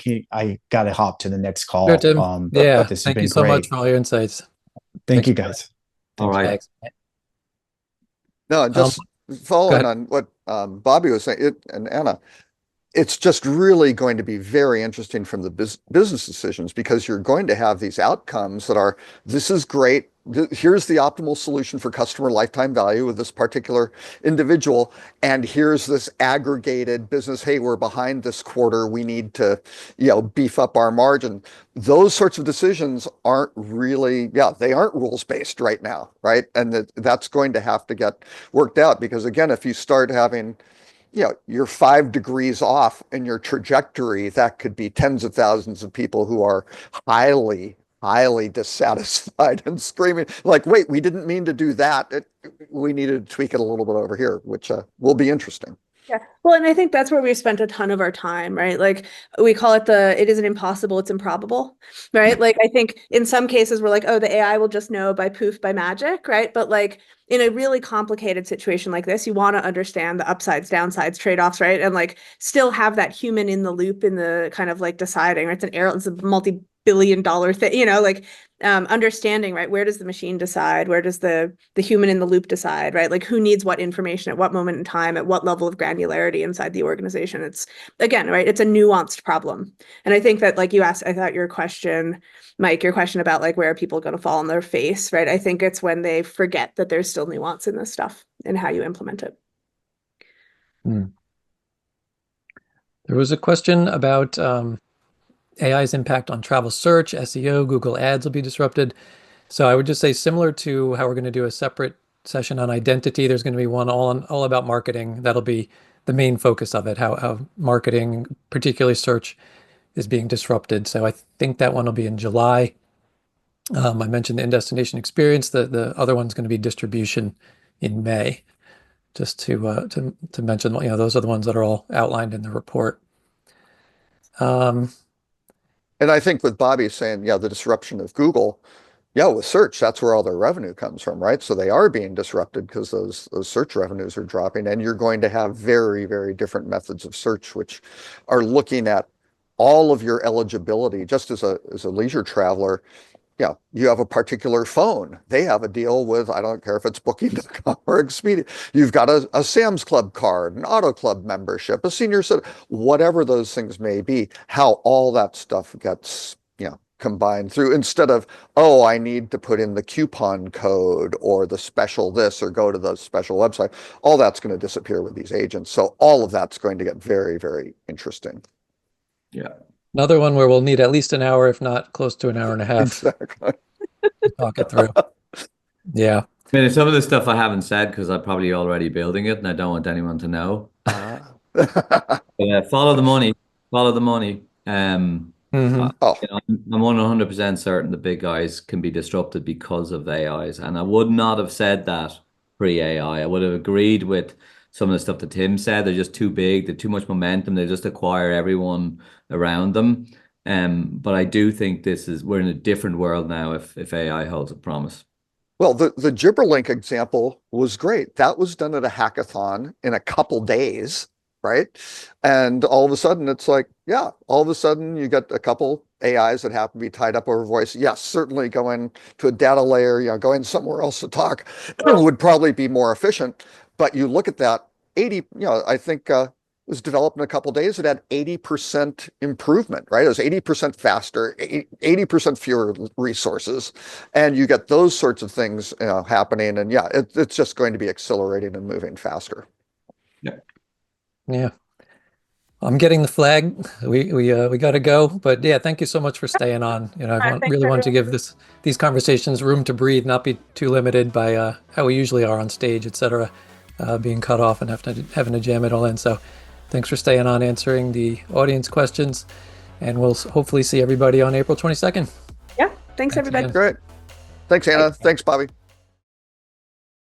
Speaker 6: gotta hop to the next call.
Speaker 1: Sure, Tim. Yeah.
Speaker 6: But this has
Speaker 1: Thank
Speaker 6: been
Speaker 1: you so much
Speaker 6: great.
Speaker 1: for all your insights.
Speaker 6: Thank you, guys.
Speaker 4: All right.
Speaker 1: Thanks.
Speaker 7: No, just
Speaker 1: Go
Speaker 7: following
Speaker 1: ahead.
Speaker 7: on what Bobby was saying, and Anna, it's just really going to be very interesting from the business decisions because you're going to have these outcomes that are, this is great. Here's the optimal solution for customer lifetime value with this particular individual. And here's this aggregated business. Hey, we're behind this quarter. We need to, beef up our margin. Those sorts of decisions aren't really, they aren't rules-based right now, right? And that's going to have to get worked out because again, if you start having you're 5 degrees off in your trajectory, that could be tens of thousands of people who are highly, highly dissatisfied and screaming like, wait, we didn't mean to do that. We needed to tweak it a little bit over here, which will be interesting.
Speaker 5: Yeah. Well, and I think that's where we've spent a ton of our time, right? Like we call it it isn't impossible, it's improbable, right? Like I think in some cases we're like, oh, the AI will just know by poof, by magic, right? But like in a really complicated situation like this, you want to understand the upsides, downsides, trade-offs, right? And like still have that human in the loop in the kind of like deciding, right? It's a multi-billion-dollar thing, like understanding, right? Where does the machine decide? Where does the human in the loop decide, right? Like who needs what information at what moment in time, at what level of granularity inside the organization? It's again, right? It's a nuanced problem. And I think that like you asked, I thought your question, Mike, your question about like where are people going to fall on their face, right? I think it's when they forget that there's still nuance in this stuff and how you implement it.
Speaker 1: There was a question about AI's impact on travel search, SEO, Google Ads will be disrupted. So I would just say similar to how we're going to do a separate session on identity, there's going to be one all about marketing. That'll be the main focus of it, how marketing, particularly search, is being disrupted. So I think that one will be in July. I mentioned the in-destination experience. The other one's going to be distribution in May. Just to mention, those are the ones that are all outlined in the report.
Speaker 7: And I think with Bobby saying, the disruption of Google, with search, that's where all their revenue comes from, right? So they are being disrupted because those search revenues are dropping, and you're going to have very, very different methods of search, which are looking at all of your eligibility. Just as a leisure traveler, you have a particular phone. They have a deal with, I don't care if it's Booking.com or Expedia. You've got a Sam's Club card, an Auto Club membership, a senior citizen, whatever those things may be, how all that stuff gets, combined through instead of, oh, I need to put in the coupon code or the special this or go to the special website. All that's going to disappear with these agents. So all of that's going to get very, very interesting.
Speaker 4: Yeah.
Speaker 1: Another one where we'll need at least an hour, if not close to an hour and a half.
Speaker 7: Exactly.
Speaker 1: To talk it through. Yeah.
Speaker 4: I mean, some of the stuff I haven't said because I'm probably already building it and I don't want anyone to know. But, follow the money. Follow the money. I'm 100% certain the big guys can be disrupted because of AIs. And I would not have said that pre-AI. I would have agreed with some of the stuff that Tim said. They're just too big. They're too much momentum. They just acquire everyone around them. But I do think we're in a different world now if AI holds a promise.
Speaker 7: Well, the Gibberlink example was great. That was done at a hackathon in a couple days, right? And all of a sudden, it's like, yeah, all of a sudden you got a couple AIs that happen to be tied up over voice. Yes, certainly going to a data layer, going somewhere else to talk would probably be more efficient. But you look at that 80, I think it was developed in a couple of days. It had 80% improvement, right? It was 80% faster, 80% fewer resources. And you get those sorts of things happening. And yeah, it's just going to be accelerating and moving faster.
Speaker 4: Yeah.
Speaker 1: Yeah. I'm getting the flag. We got to go. But yeah, thank you so much for staying on. Really want to give these conversations room to breathe, not be too limited by how we usually are on stage, etc. Being cut off and having to jam it all in. So thanks for staying on, answering the audience questions, and we'll hopefully see everybody on April 22nd.
Speaker 5: Yeah. Thanks everybody.
Speaker 7: Great. Thanks, Anna. Thanks, Bobby.